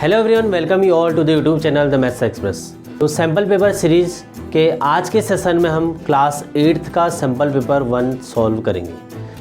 Hello everyone, welcome you all to the YouTube channel the maths express. तो sample paper series के आज के session में हम क्लास 8th का सैम्पल पेपर 1 सॉल्व करेंगे।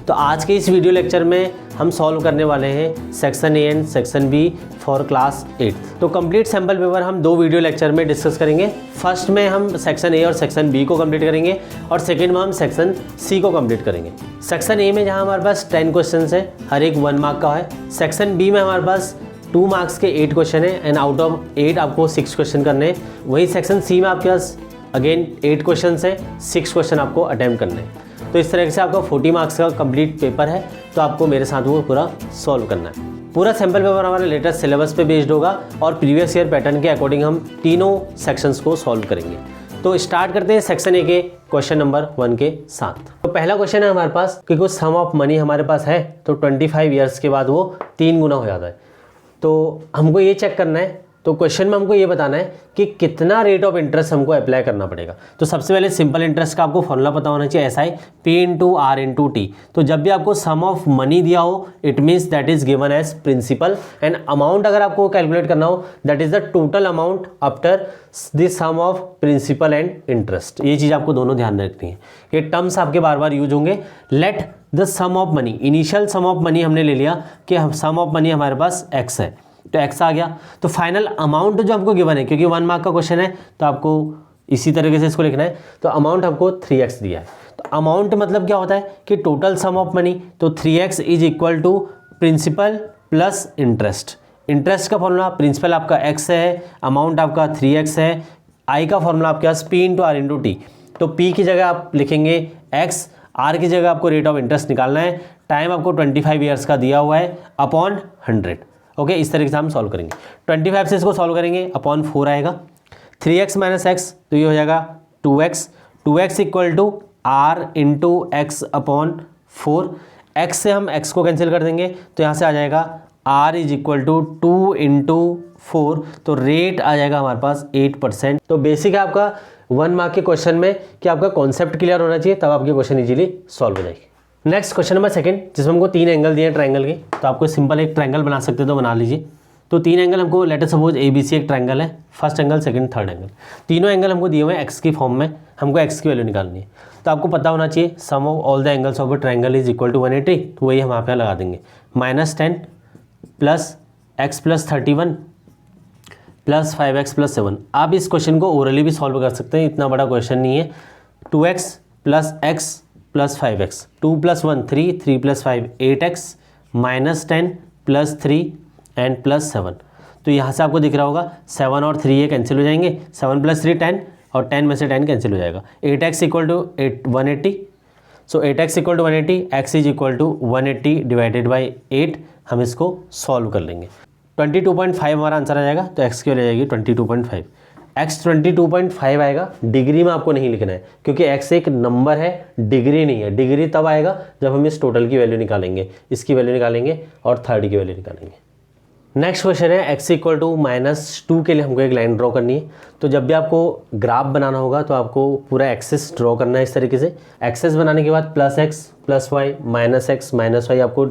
तो आज के इस वीडियो लेक्चर में हम सॉल्व करने वाले हैं section A and section B for class 8th। तो कंप्लीट सैम्पल पेपर हम 2 वीडियो लेक्चर में डिस्कस करेंगे। फर्स्ट में हम सेक्शन ए और सेक्शन बी को कंप्लीट करेंगे और सेकेंड में हम सेक्शन सी को कंप्लीट करेंगे। सेक्शन ए में जहाँ हमारे पास 10 क्वेश्चन है, हर एक 1 मार्क का है। सेक्शन बी में हमारे पास 2 मार्क्स के 8 क्वेश्चन है एंड आउट ऑफ 8 आपको 6 क्वेश्चन करने हैं। वही सेक्शन सी में आपके पास अगेन 8 क्वेश्चन है, 6 क्वेश्चन आपको अटेम्प्ट करने हैं। तो इस तरह से आपका 40 मार्क्स का कंप्लीट पेपर है, तो आपको मेरे साथ वो पूरा सॉल्व करना है। पूरा सैम्पल पेपर हमारा लेटेस्ट सिलेबस पे बेस्ड होगा और प्रीवियस ईयर पैटर्न के अकॉर्डिंग हम तीनों सेक्शंस को सॉल्व करेंगे। तो स्टार्ट करते हैं सेक्शन ए के क्वेश्चन नंबर 1 के साथ। तो पहला क्वेश्चन है हमारे पास कि कुछ सम ऑफ मनी हमारे पास है, तो 25 ईयर्स के बाद वो 3 गुना हो जाता है। तो हमको ये चेक करना है, तो क्वेश्चन में हमको ये बताना है कि कितना रेट ऑफ इंटरेस्ट हमको अप्लाई करना पड़ेगा। तो सबसे पहले सिंपल इंटरेस्ट का आपको फॉर्मूला पता होना चाहिए, S I P into R into T. तो जब भी आपको सम ऑफ मनी दिया हो, it means that is given as principal, and amount अगर आपको कैलकुलेट करना हो, that is the total amount after the sum of principal and interest. ये चीज़ आपको दोनों ध्यान रखनी है, ये टर्म्स आपके बार बार यूज होंगे। Let the sum of money, initial sum of money हमने ले लिया कि सम ऑफ मनी हमारे पास एक्स है, तो एक्स आ गया। तो फाइनल अमाउंट जो आपको गिवन है, क्योंकि 1 मार्क का क्वेश्चन है तो आपको इसी तरीके से इसको लिखना है। तो अमाउंट हमको 3x दिया है। तो अमाउंट मतलब क्या होता है कि टोटल सम ऑफ मनी, तो 3x is equal to principal plus interest. Interest का फॉर्मूला प्रिंसिपल आपका x है, अमाउंट आपका 3x है, i का फॉर्मूला आपके पास p into R into T. तो p की जगह आप लिखेंगे x, r की जगह आपको रेट ऑफ इंटरेस्ट निकालना है। टाइम आपको 25 ईयर्स का दिया हुआ है अपॉन 100। ओके, इस तरीके से हम सॉल्व करेंगे। 25 से इसको सॉल्व करेंगे, अपॉन 4 आएगा। 3x माइनस एक्स, तो ये हो जाएगा 2x। 2x equal to r into X upon 4। x से हम x को कैंसिल कर देंगे, तो यहाँ से आ जाएगा r is equal to 2 into 4। तो रेट आ जाएगा हमारे पास 8%। तो बेसिक है आपका 1 मार्क के क्वेश्चन में कि आपका कॉन्सेप्ट क्लियर होना चाहिए, तब आपके क्वेश्चन इजीली सॉल्व हो जाएगी। नेक्स्ट क्वेश्चन नंबर 2, जिसमें हमको 3 एंगल दिए हैं ट्रायंगल के। तो आपको सिंपल एक ट्रायंगल बना सकते हो, तो बना लीजिए। तो 3 एंगल हमको, लेट अस सपोज ABC एक ट्रायंगल है, first angle, second, third angle. तीनों एंगल हमको दिए हुए हैं एक्स की फॉर्म में, हमको एक्स की वैल्यू निकालनी है। तो आपको पता होना चाहिए sum of all the angles of a triangle is equal to 180। तो वही हम यहाँ पे लगा देंगे, -10 plus x plus 31 plus 5x plus 7। आप इस क्वेश्चन को ओरली भी सॉल्व कर सकते हैं, इतना बड़ा क्वेश्चन नहीं है। 2x plus x plus 5x, 2 + 1 3, 3 + 5 8x, -10 plus 3 and plus 7। तो यहाँ से आपको दिख रहा होगा 7 और 3 ये कैंसिल हो जाएंगे, 7 + 3 10 और 10 में से 10 कैंसिल हो जाएगा। 8x equal to 180। So 8x equal to 180, x is equal to 180 divided by 8। हम इसको सॉल्व कर लेंगे। 22.5 हमारा आंसर आ जाएगा, तो x की वैल्यू आ जाएगी 22.5। x 22.5 आएगा, डिग्री में आपको नहीं लिखना है क्योंकि x एक नंबर है, डिग्री नहीं है। डिग्री तब आएगा जब हम इस टोटल की वैल्यू निकालेंगे, इसकी वैल्यू निकालेंगे और थर्ड की वैल्यू निकालेंगे। नेक्स्ट क्वेश्चन है x इक्वल टू -2 के लिए हमको एक लाइन ड्रॉ करनी है। तो जब भी आपको ग्राफ बनाना होगा तो आपको पूरा एक्सेस ड्रॉ करना है इस तरीके से। एक्सेस बनाने के बाद +x + y -x -y आपको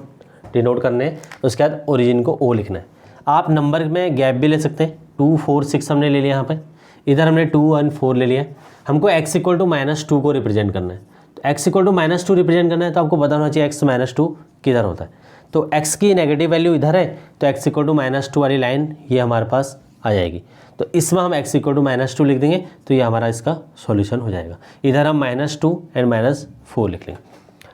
डिनोट करने हैं। उसके बाद ओरिजिन को O लिखना है। आप नंबर में गैप भी ले सकते हैं, 2 4 6 हमने ले लिया यहाँ पे, इधर हमने 2 1 4 ले लिया। हमको x इक्वल टू -2 को रिप्रेजेंट करना है। तो x इक्वल टू -2 रिप्रेजेंट करना है, तो आपको पता होना चाहिए x -2 किधर होता है। तो x की नेगेटिव वैल्यू इधर है, तो x इक्वल टू -2 वाली लाइन ये हमारे पास आ जाएगी। तो इसमें हम x इक्वल टू -2 लिख देंगे, तो ये हमारा इसका सॉल्यूशन हो जाएगा। इधर हम -2 एंड -4 लिख लेंगे।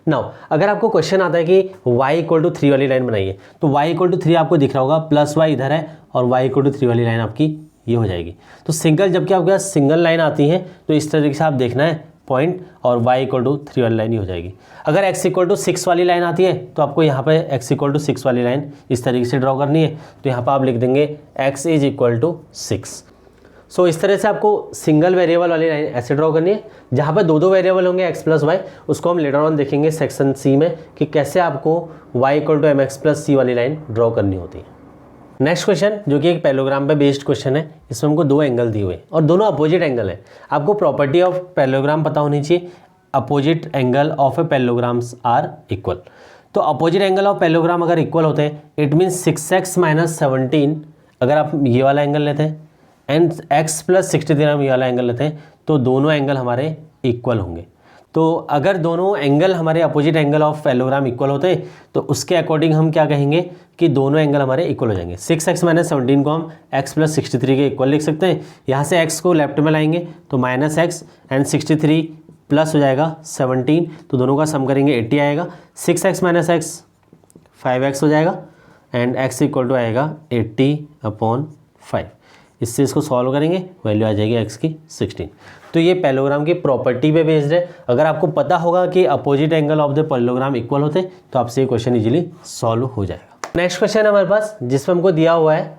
नाउ अगर आपको क्वेश्चन आता है कि y इक्वल टू 3 वाली लाइन बनाइए, तो y इक्वल टू 3 आपको दिख रहा होगा, प्लस y इधर है और y इक्वल टू 3 वाली लाइन आपकी ये हो जाएगी। तो सिंगल, जबकि आपके पास सिंगल लाइन आती है तो इस तरीके से आप देखना है पॉइंट, और y इक्वल टू 3 वाली लाइन ही हो जाएगी। अगर x इक्वल टू 6 वाली लाइन आती है तो आपको यहाँ पे x इक्वल टू 6 वाली लाइन इस तरीके से ड्रॉ करनी है। तो यहाँ पर आप लिख देंगे x इज इक्वल टू 6। सो इस तरह से आपको सिंगल वेरिएबल वाली लाइन ऐसे ड्रॉ करनी है, जहाँ पर 2 वेरिएबल होंगे x प्लस वाई। उसको हम लेटर ऑन देखेंगे सेक्शन सी में कि कैसे आपको y equal to mx plus c वाली लाइन ड्रॉ करनी होती है। नेक्स्ट क्वेश्चन, जो कि एक पैरेललोग्राम पे बेस्ड क्वेश्चन है, इसमें हमको 2 एंगल दिए हुए और दोनों अपोजिट एंगल है। आपको प्रॉपर्टी ऑफ पैरेललोग्राम पता होनी चाहिए, opposite angle of a parallelograms are equal. तो अपोजिट एंगल ऑफ पैरेललोग्राम अगर इक्वल होते हैं, इट मीन्स 6x - 17 अगर आप ये वाला एंगल लेते हैं एंड x प्लस 63 हम ये वाला एंगल लेते हैं तो दोनों एंगल हमारे इक्वल होंगे। तो अगर दोनों एंगल हमारे opposite angle of parallelogram equal होते हैं तो उसके अकॉर्डिंग हम क्या कहेंगे कि दोनों एंगल हमारे इक्वल हो जाएंगे। 6x माइनस 17 को हम x प्लस 63 के इक्वल लिख सकते हैं। यहाँ से x को लेफ्ट में लाएंगे तो माइनस एक्स एंड 63 प्लस हो जाएगा 17, तो दोनों का सम करेंगे 80 आएगा। 6x माइनस एक्स 5x हो जाएगा एंड x इक्वल टू आएगा 80/5। इससे इसको सॉल्व करेंगे, वैल्यू आ जाएगी x की 16। तो ये पैरेललोग्राम की प्रॉपर्टी पे बेस्ड है। अगर आपको पता होगा कि opposite angle of the parallelogram equal होते तो आपसे ये क्वेश्चन इजीली सॉल्व हो जाएगा। नेक्स्ट क्वेश्चन हमारे पास जिसमें हमको दिया हुआ है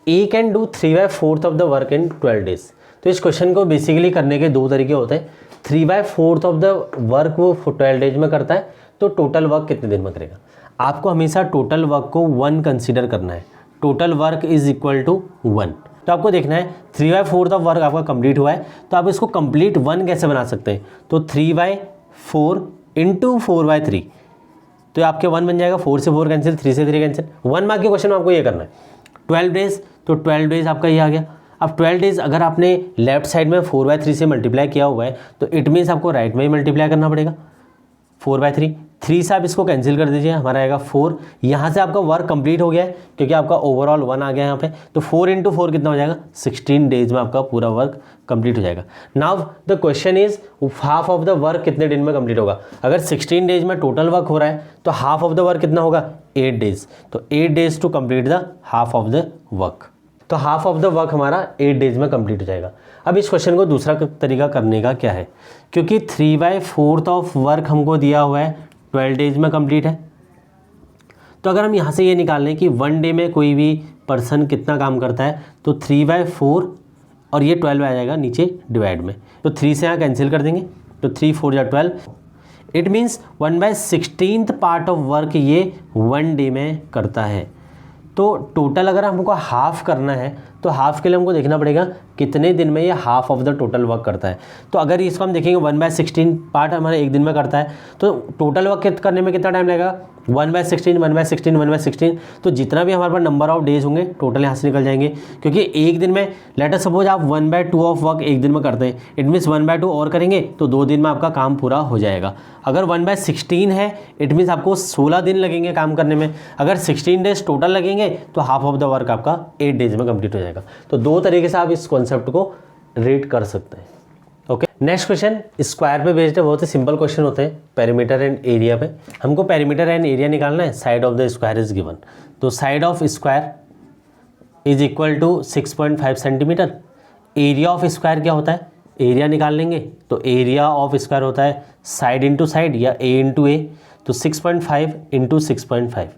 A can do 3/4 of the work in 12 days. तो इस क्वेश्चन को बेसिकली करने के दो तरीके होते हैं। 3/4 ऑफ द वर्क वो 12 डेज में करता है, तो टोटल वर्क कितने दिन में करेगा। आपको हमेशा टोटल वर्क को 1 कंसिडर करना है। Total work is equal to 1। तो आपको देखना है 3/4 ऑफ वर्क आपका कंप्लीट हुआ है, तो आप इसको कंप्लीट 1 कैसे बना सकते हैं। तो 3/4 इंटू 4/3, तो आपके 1 बन जाएगा। 4 से 4 कैंसिल, 3 से 3 कैंसिल। 1 मार्क के क्वेश्चन में आपको ये करना है। 12 डेज, तो 12 डेज आपका ये आ गया। अब 12 डेज अगर आपने लेफ्ट साइड में 4/3 से मल्टीप्लाई किया हुआ है तो इट मीन्स आपको राइट में ही मल्टीप्लाई करना पड़ेगा 4/3। 3 से आप इसको कैंसिल कर दीजिए, हमारा आएगा 4। यहाँ से आपका वर्क कंप्लीट हो गया है क्योंकि आपका ओवरऑल 1 आ गया यहाँ पे। तो 4 इंटू 4 कितना हो जाएगा, 16 डेज में आपका पूरा वर्क कंप्लीट हो जाएगा। Now the question is half of the work कितने दिन में कंप्लीट होगा। अगर 16 डेज में टोटल वर्क हो रहा है तो हाफ ऑफ द वर्क कितना होगा, 8 डेज। तो 8 days to complete the half of the work. तो हाफ ऑफ द वर्क हमारा 8 डेज में कंप्लीट हो जाएगा। अब इस क्वेश्चन को दूसरा तरीका करने का क्या है, क्योंकि 3/4 ऑफ वर्क हमको दिया हुआ है 12 डेज में कंप्लीट है, तो अगर हम यहाँ से ये निकाल लें कि 1 डे में कोई भी पर्सन कितना काम करता है, तो 3/4 और ये 12 आ जाएगा नीचे डिवाइड में। तो 3 से यहाँ कैंसिल कर देंगे, तो 3 4 या 12। It means 1/16 part of work ये 1 डे में करता है। तो टोटल अगर हमको हाफ करना है तो हाफ के लिए हमको देखना पड़ेगा कितने दिन में ये half of the total work करता है। तो अगर इसको हम देखेंगे 1/16 पार्ट हमारे एक दिन में करता है, तो टोटल वर्क करने में कितना टाइम लगेगा, 1/16 1/16 1/16। तो जितना भी हमारे पास नंबर ऑफ डेज होंगे टोटल यहाँ से निकल जाएंगे, क्योंकि एक दिन में लेट अस सपोज आप 1/2 ऑफ वर्क एक दिन में करते हैं, इट मीन्स 1/2 और करेंगे तो 2 दिन में आपका काम पूरा हो जाएगा। अगर 1/16 है इट मीन्स आपको 16 दिन लगेंगे काम करने में। अगर 16 डेज टोटल लगेंगे तो हाफ ऑफ द वर्क आपका 8 डेज में कंप्लीट हो जाएगा। तो दो तरीके से आप इस कॉन्सेप्ट को रीड कर सकते हैं। ओके, नेक्स्ट क्वेश्चन स्क्वायर पे बेस्ड है। बहुत ही सिंपल क्वेश्चन होते हैं पेरीमीटर एंड एरिया पे। हमको पेरीमीटर एंड एरिया निकालना है। Side of the square is given, तो side of square is equal to 6.5 centimetre. Area of square क्या होता है, एरिया निकाल लेंगे, तो एरिया ऑफ स्क्वायर होता है साइड इंटू साइड या ए इंटू ए, तो 6.5 इंटू 6.5।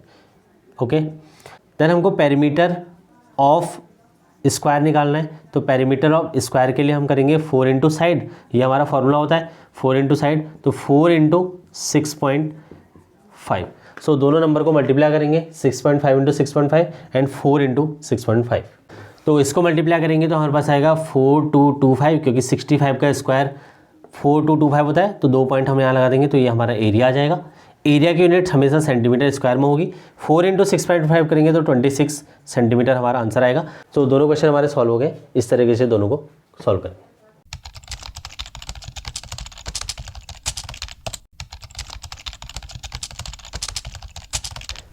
ओके, देन हमको पेरीमीटर ऑफ स्क्वायर निकालना है, तो पेरीमीटर ऑफ स्क्वायर के लिए हम करेंगे 4 इंटू साइड, ये हमारा फॉर्मूला होता है 4 इंटू साइड, तो 4 इंटू 6.5। सो दोनों नंबर को मल्टीप्लाई करेंगे 6.5 इंटू 6.5 एंड 4 इंटू 6.5। तो इसको मल्टीप्लाई करेंगे तो हमारे पास आएगा 4225, क्योंकि 65 का स्क्वायर 4225 होता है, तो 2 पॉइंट हम यहाँ लगा देंगे तो ये हमारा एरिया आ जाएगा। एरिया की यूनिट हमेशा सेंटीमीटर स्क्वायर में होगी। 4 इंटू 6.5 करेंगे तो 26 सेंटीमीटर हमारा आंसर आएगा। तो दोनों क्वेश्चन हमारे सॉल्व हो गए। इस तरीके से दोनों को सॉल्व करेंगे।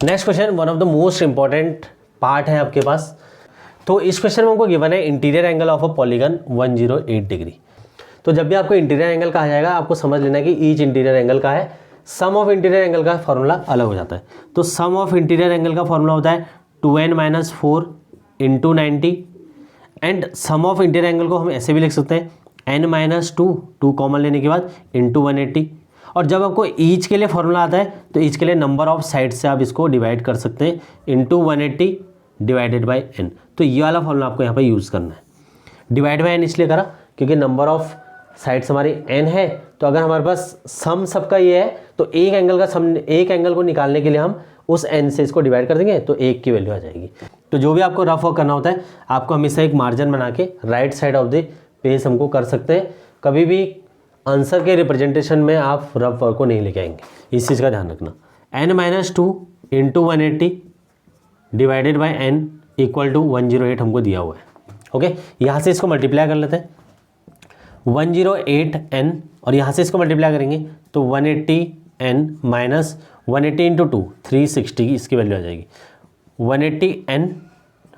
Next question one of the most important part है आपके पास। तो इस क्वेश्चन में हमको गिवन है interior angle of a polygon 108 degree. तो जब भी आपको इंटीरियर एंगल कहा जाएगा आपको समझ लेना है कि ईच इंटीरियर एंगल का है, सम ऑफ इंटीरियर एंगल का फॉर्मूला अलग हो जाता है। तो सम ऑफ इंटीरियर एंगल का फॉर्मूला होता है 2n-4 into 90, and sum of interior angle को हम ऐसे भी लिख सकते हैं n-2 कॉमन लेने के बाद इंटू 180। और जब आपको ईच के लिए फॉर्मूला आता है तो ईच के लिए नंबर ऑफ साइड से आप इसको डिवाइड कर सकते हैं, इंटू 180 डिवाइडेड बाई n। तो ये वाला फॉर्मूला आपको यहाँ पर यूज़ करना है। डिवाइड बाई n इसलिए करा क्योंकि नंबर ऑफ साइड्स हमारी n है, तो अगर हमारे पास सम सबका ये है तो एक एंगल का सम, एक एंगल को निकालने के लिए हम उस n से इसको डिवाइड कर देंगे तो 1 की वैल्यू आ जाएगी। तो जो भी आपको रफ वर्क करना होता है आपको हमेशा एक मार्जिन बना के right side of the page हमको कर सकते हैं। कभी भी आंसर के रिप्रेजेंटेशन में आप रफ वर्क को नहीं लेके आएंगे, इस चीज़ का ध्यान रखना। n-2 into 180 divided by n equal to 108 हमको दिया हुआ है। ओके, यहाँ से इसको मल्टीप्लाई कर लेते हैं 108n और यहाँ से इसको मल्टीप्लाई करेंगे तो 180n माइनस 180 इंटू 2 360 की इसकी वैल्यू आ जाएगी। 180n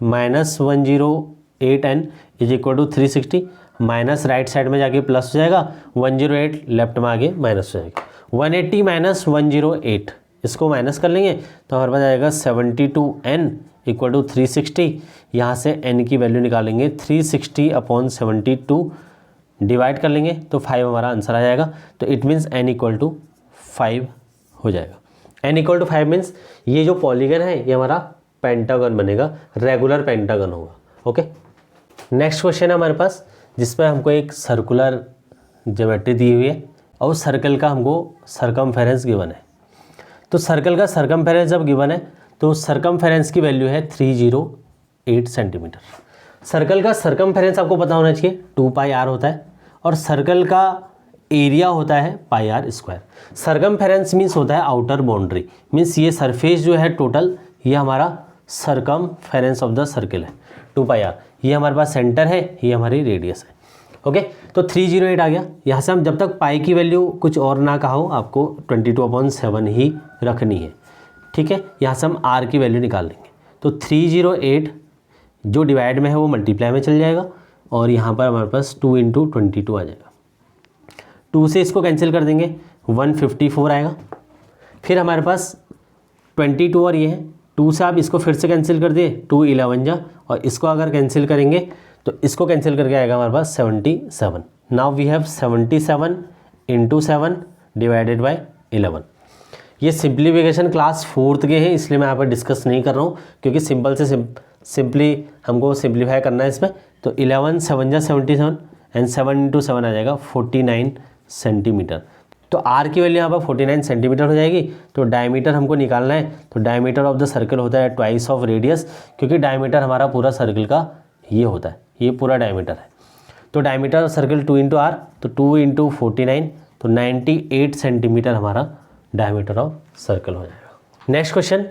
minus 108n is equal to 360 minus right side में जाके प्लस हो जाएगा, 108 लेफ्ट में आगे माइनस हो जाएगा। 180 माइनस 108 इसको माइनस कर लेंगे तो हमारे पास आएगा 72n इक्वल टू 360। यहाँ से n की वैल्यू निकालेंगे 360 अपॉन 72 डिवाइड कर लेंगे तो 5 हमारा आंसर आ जाएगा। तो it means n equal to 5 हो जाएगा। n इक्वल टू 5 मीन्स ये जो पॉलीगन है ये हमारा पेंटागन बनेगा, रेगुलर पेंटागन होगा। ओके, नेक्स्ट क्वेश्चन है हमारे पास जिसमें हमको एक सर्कुलर ज्योमेट्री दी हुई है और उस सर्कल का हमको सरकमफेरेंस गिवन है। तो सर्कल का सरकमफेरेंस जब गिवन है तो सरकमफेरेंस की वैल्यू है 308 सेंटीमीटर। सर्कल का सरकमफेरेंस आपको पता होना चाहिए 2 पाई r होता है और सर्कल का एरिया होता है पाई r स्क्वायर। सरकमफेरेंस मीन्स होता है आउटर बाउंड्री, मीन्स ये सरफेस जो है टोटल ये हमारा सरकमफेरेंस ऑफ द सर्कल है 2 पाई r। ये हमारे पास सेंटर है, ये हमारी रेडियस है। ओके, तो 308 आ गया। यहाँ से हम जब तक पाई की वैल्यू कुछ और ना कहा हो आपको 22/7 ही रखनी है। ठीक है, यहाँ से हम r की वैल्यू निकाल लेंगे तो 308 जो डिवाइड में है वो मल्टीप्लाई में चल जाएगा और यहाँ पर हमारे पास 2 इंटू 22 आ जाएगा। 2 से इसको कैंसिल कर देंगे 154 आएगा। फिर हमारे पास 22 और ये है, 2 से आप इसको फिर से कैंसिल कर दिए 2 11 जा और इसको अगर कैंसिल करेंगे तो इसको कैंसिल करके आएगा हमारे पास 77। Now we have 77 into 7 divided by 11। ये सिंप्लीफिकेशन क्लास 4th के हैं इसलिए मैं यहाँ पर डिस्कस नहीं कर रहा हूँ क्योंकि सिंपल से सिंपली हमको सिंप्लीफाई करना है इसमें। तो 11 7 जा 77 एंड 7 इंटू 7 आ जाएगा 49 सेंटीमीटर। तो r की वैल्यू यहाँ पर 49 सेंटीमीटर हो जाएगी। तो डायमीटर हमको निकालना है तो डायमीटर ऑफ द सर्कल होता है ट्वाइस ऑफ रेडियस, क्योंकि डायमीटर हमारा पूरा सर्कल का ये होता है, ये पूरा डायमीटर है। तो डायमीटर सर्कल 2 इंटू r तो 2 इंटू 49 तो 98 सेंटीमीटर हमारा डायमीटर ऑफ सर्कल हो जाएगा। नेक्स्ट क्वेश्चन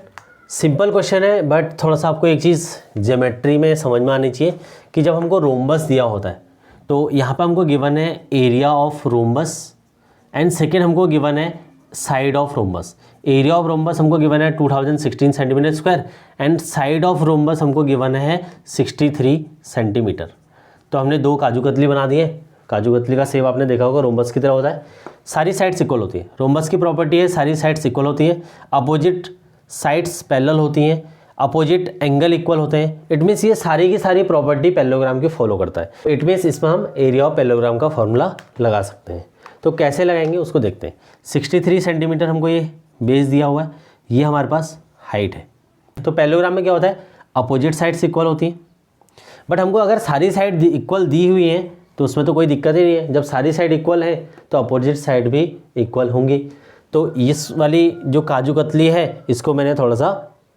सिंपल क्वेश्चन है बट थोड़ा सा आपको एक चीज़ ज्योमेट्री में समझ में आनी चाहिए कि जब हमको रोम्बस दिया होता है तो यहाँ पर हमको गिवन है area of rhombus and second हमको गिवन है side of rhombus. Area of rhombus हमको गिवन है 2016 centimetre square and side of rhombus हमको गिवन है 63 सेंटीमीटर। तो हमने 2 काजू कतली बना दिए। काजू कतली का शेप आपने देखा होगा रोम्बस की तरह होता है, सारी साइड्स इक्वल होती है। रोम्बस की प्रॉपर्टी है सारी साइड्स इक्वल होती है, अपोजिट साइड्स पैरेलल होती हैं, अपोजिट एंगल इक्वल होते हैं। इट मीन्स ये सारी की सारी प्रॉपर्टी पैरेललोग्राम की फॉलो करता है। इट मीन्स इसमें हम एरिया ऑफ पैरेललोग्राम का फॉर्मूला लगा सकते हैं। तो कैसे लगाएंगे उसको देखते हैं। 63 सेंटीमीटर हमको ये बेस दिया हुआ है, ये हमारे पास हाइट है। तो पैरेललोग्राम में क्या होता है अपोजिट साइड्स इक्वल होती हैं, बट हमको अगर सारी साइड इक्वल दी हुई हैं तो उसमें तो कोई दिक्कत ही नहीं है। जब सारी साइड इक्वल है तो अपोजिट साइड भी इक्वल होंगी। तो इस वाली जो काजू कतली है इसको मैंने थोड़ा सा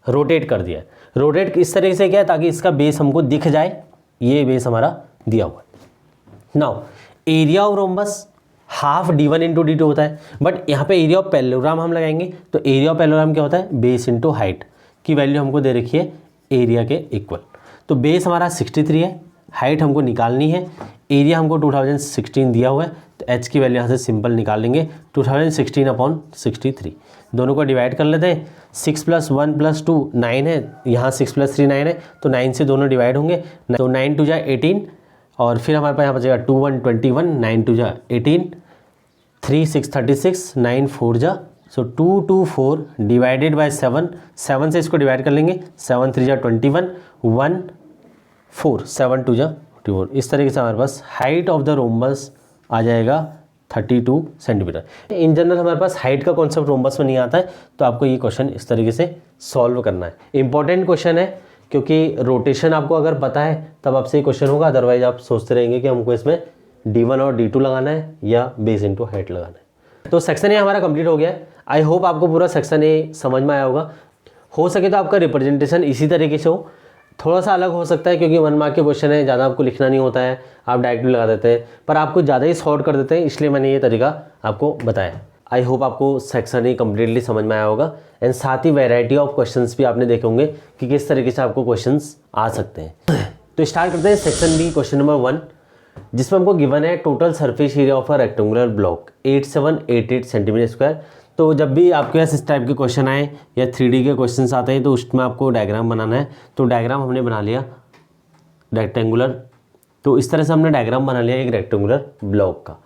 रोटेट कर दिया है। रोटेट इस तरीके से क्या है ताकि इसका बेस हमको दिख जाए, ये बेस हमारा दिया हुआ है। Now area of rhombus half d1 into d2 होता है, बट यहाँ पे एरिया ऑफ पैरेललोग्राम हम लगाएंगे तो एरिया ऑफ पैरेललोग्राम क्या होता है बेस इंटू हाइट की वैल्यू हमको दे रखी है एरिया के इक्वल। तो बेस हमारा 63 है, हाइट हमको निकालनी है, एरिया हमको 2016 दिया हुआ है तो h की वैल्यू यहाँ से सिंपल निकाल लेंगे 2016 अपॉन 63। दोनों को डिवाइड कर लेते हैं। 6 + 1 + 2 9 है, यहाँ 6 + 3 9 है तो 9 से दोनों डिवाइड होंगे। तो 9 2 जा 18 और फिर हमारे पास यहाँ बचेगा 2 1 21 9 2 जा 18 3 6 36 9 4 जा सो 2 2 4 डिवाइडेड बाय 7 7 से इसको डिवाइड कर लेंगे 7 3 जा 21 1 4 7 2 जा 44। इस तरीके से हमारे पास हाइट ऑफ द रोम्बस आ जाएगा 32 सेंटीमीटर। इन जनरल हमारे पास हाइट का कॉन्सेप्ट रोम्बस में नहीं आता है तो आपको ये क्वेश्चन इस तरीके से सॉल्व करना है। इंपॉर्टेंट क्वेश्चन है क्योंकि रोटेशन आपको अगर पता है तब आपसे ये क्वेश्चन होगा, अदरवाइज आप सोचते रहेंगे कि हमको इसमें d1 और d2 लगाना है या बेस इंटू हाइट लगाना है। तो सेक्शन ए हमारा कंप्लीट हो गया है। आई होप आपको पूरा सेक्शन ए समझ में आया होगा। हो सके तो आपका रिप्रेजेंटेशन इसी तरीके से हो, थोड़ा सा अलग हो सकता है क्योंकि 1 मार्क के क्वेश्चन है, ज़्यादा आपको लिखना नहीं होता है, आप डायरेक्टली लगा देते हैं, पर आपको ज़्यादा ही शॉर्ट कर देते हैं, इसलिए मैंने ये तरीका आपको बताया। आई होप आपको सेक्शन ही कम्प्लीटली समझ में आया होगा एंड साथ ही वैरायटी ऑफ क्वेश्चंस भी आपने देखे होंगे कि किस तरीके से आपको क्वेश्चंस आ सकते हैं। तो स्टार्ट करते हैं सेक्शन बी, क्वेश्चन नंबर 1, जिसमें हमको गिवन है total surface area of a rectangular block 8788 centimetre square. तो जब भी आपके पास इस टाइप के क्वेश्चन आए या 3D के क्वेश्चंस आते हैं तो उसमें आपको डायग्राम बनाना है। तो डायग्राम हमने बना लिया रेक्टेंगुलर, तो इस तरह से हमने डायग्राम बना लिया एक रेक्टेंगुलर ब्लॉक का।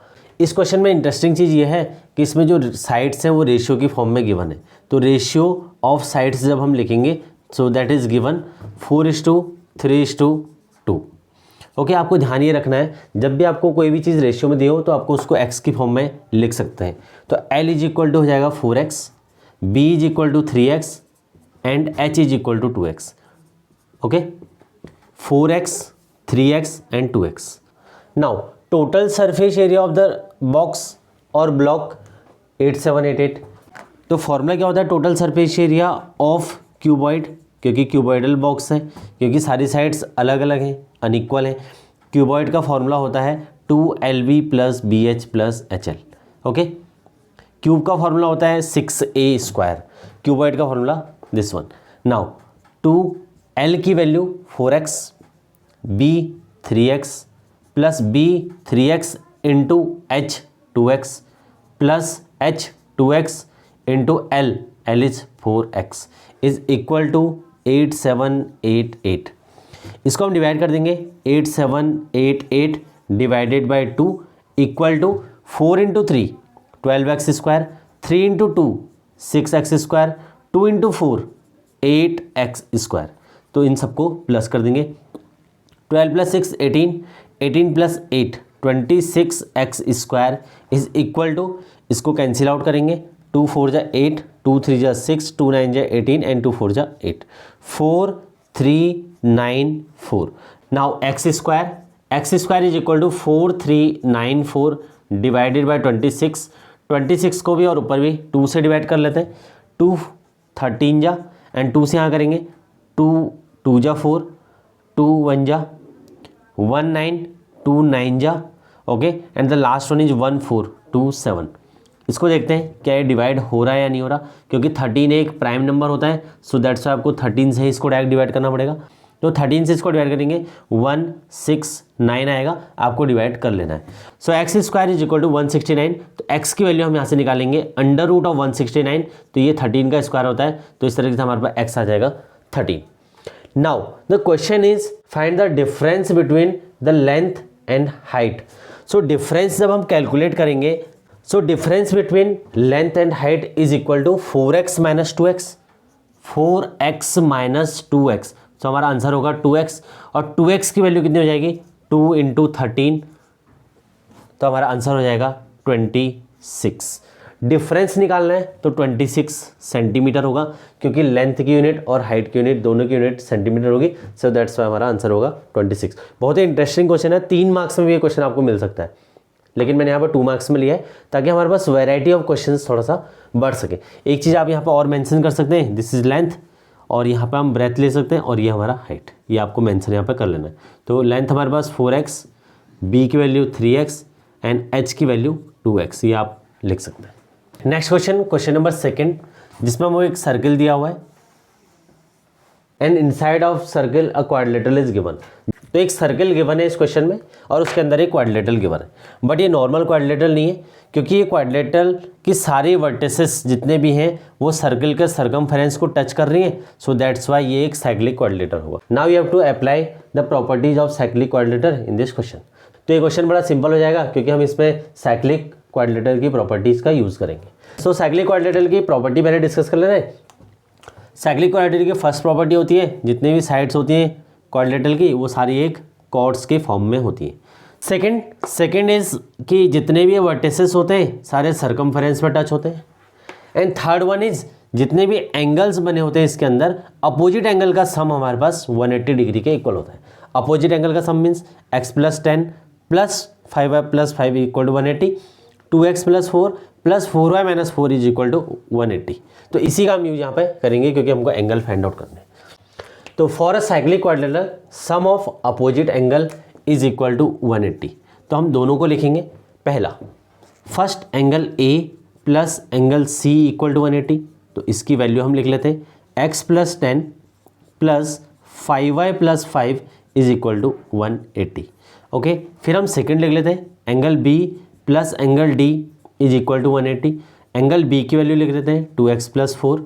इस क्वेश्चन में इंटरेस्टिंग चीज़ ये है कि इसमें जो साइड्स हैं वो रेशियो की फॉर्म में गिवन है। तो रेशियो ऑफ साइड्स जब हम लिखेंगे so that is given 4:3:2। Okay, आपको ध्यान ये रखना है जब भी आपको कोई भी चीज़ रेशियो में दी हो तो आपको उसको x की फॉर्म में लिख सकते हैं। तो L इज इक्वल टू हो जाएगा 4x, B is equal to 3x and H is equal to 2x। Okay, 4x 3x and 2x। Now total surface area of the box और ब्लॉक 8788। तो फॉर्मूला क्या होता है total surface area of cuboid, क्योंकि cuboidal box है, क्योंकि सारी sides अलग अलग हैं, अनइक्वल है। क्यूबॉइड का फॉर्मूला होता है 2LB + BH + HL। Okay, cube का फॉर्मूला होता है 6A स्क्वायर, क्यूबॉइड का formula this one. Now 2L की value 4x, B 3x + B 3x into H 2x + H 2x into L is 4x is equal to 8788। इसको हम divide कर देंगे 8788 divided by 2 equal to 4 × 3 12x square, 3 × 2 6x square, 2 × 4 8x square. तो इन सबको plus कर देंगे। 12 + 6 18, 18 + 8 26x square is equal to, इसको कैंसिल आउट करेंगे 2 4 जा 8, 2 3 जा 6, 2 9 जा 18 एंड 2 4 जा 8, 4394। Now x square is equal to 4394 divided by 26, 26 को भी और ऊपर भी 2 से डिवाइड कर लेते हैं। 2 13 जा एंड 2 से यहाँ करेंगे 2 2 जा 4, 2 1 जा 1 9, 2 9 जा। Okay, and the last one is 1427। इसको देखते हैं क्या ये डिवाइड हो रहा है या नहीं हो रहा, क्योंकि 13 एक प्राइम नंबर होता है। सो दैट्स वाई आपको 13 से इसको डायरेक्ट डिवाइड करना पड़ेगा। तो 13 से इसको डिवाइड करेंगे 169 आएगा, आपको डिवाइड कर लेना है। So x square is equal to 169। तो x की वैल्यू हम यहाँ से निकालेंगे √ ऑफ 169, तो ये 13 का स्क्वायर होता है। तो इस तरीके से हमारे पास x आ जाएगा 13। Now the question is find the difference between the length and height. So difference जब हम कैलकुलेट करेंगे, so difference between length and height is equal to 4x - 2x, 4x - 2x। तो हमारा आंसर होगा 2x, और 2x की value कितनी हो जाएगी 2 × 13, तो हमारा आंसर हो जाएगा 26। डिफरेंस निकालना है तो 26 सेंटीमीटर होगा, क्योंकि लेंथ की यूनिट और हाइट की यूनिट दोनों की यूनिट सेंटीमीटर होगी। सो दैट्स वाई हमारा आंसर होगा 26। बहुत ही इंटरेस्टिंग क्वेश्चन है, 3 मार्क्स में भी ये क्वेश्चन आपको मिल सकता है, लेकिन मैंने यहाँ पर 2 मार्क्स में लिया है ताकि हमारे पास वैरायटी ऑफ क्वेश्चंस थोड़ा सा बढ़ सके। एक चीज़ आप यहाँ पर और मेंशन कर सकते हैं, दिस इज लेंथ, और यहाँ पे हम ब्रेथ ले सकते हैं, और ये हमारा हाइट, ये आपको मेंशन यहाँ पे कर लेना है। तो लेंथ हमारे पास 4x, b की वैल्यू 3x एंड h की वैल्यू 2x, ये आप लिख सकते हैं। नेक्स्ट क्वेश्चन नंबर 2, जिसमें हमें एक सर्कल दिया हुआ है and inside of circle a quadrilateral is given. तो एक सर्कल गिवन है इस क्वेश्चन में और उसके अंदर एक क्वाड्रिलेटरल गिवन है, बट ये नॉर्मल क्वाड्रिलेटरल नहीं है, क्योंकि ये क्वाड्रिलेटरल की सारी वर्टिसेस जितने भी हैं वो सर्कल के सर्कमफेरेंस को टच कर रही हैं। सो दैट्स वाई ये एक साइक्लिक क्वाड्रिलेटर होगा। Now you have to apply the properties of cyclic quadrilateral in this question. तो ये क्वेश्चन बड़ा सिंपल हो जाएगा, क्योंकि हम इसमें साइक्लिक क्वाड्रिलेटर की प्रॉपर्टीज़ का यूज़ करेंगे। सो साइक्लिक क्वाड्रिलेटर की प्रॉपर्टी पहले डिस्कस कर लेना है। साइक्लिक क्वाड्रिलेटर की फर्स्ट प्रॉपर्टी होती है, जितनी भी साइड्स होती हैं क्वाड्रिलेटरल की वो सारी एक कॉर्ड्स के फॉर्म में होती है। सेकंड इज कि जितने भी वर्टिसेस होते हैं सारे सर्कमफेरेंस में टच होते हैं। एंड थर्ड वन इज जितने भी एंगल्स बने होते हैं इसके अंदर, अपोजिट एंगल का सम हमारे पास 180 डिग्री के इक्वल होता है। अपोजिट एंगल का sum means x + 10 + 5y + 5 equal to 180, 2x + 4 + 4y - 4 is equal to 180। तो इसी का हम यूज यहाँ पे करेंगे, क्योंकि हमको एंगल फाइंड आउट करने हैं। तो for a cyclic quadrilateral sum of opposite angle is equal to 180। तो हम दोनों को लिखेंगे। पहला first angle A plus angle C equal to 180, तो इसकी वैल्यू हम लिख लेते हैं x plus 10 plus 5y plus 5 is equal to 180। Okay, फिर हम सेकंड लिख लेते हैं angle B plus angle D is equal to 180। Angle B की वैल्यू लिख लेते हैं 2x प्लस 4,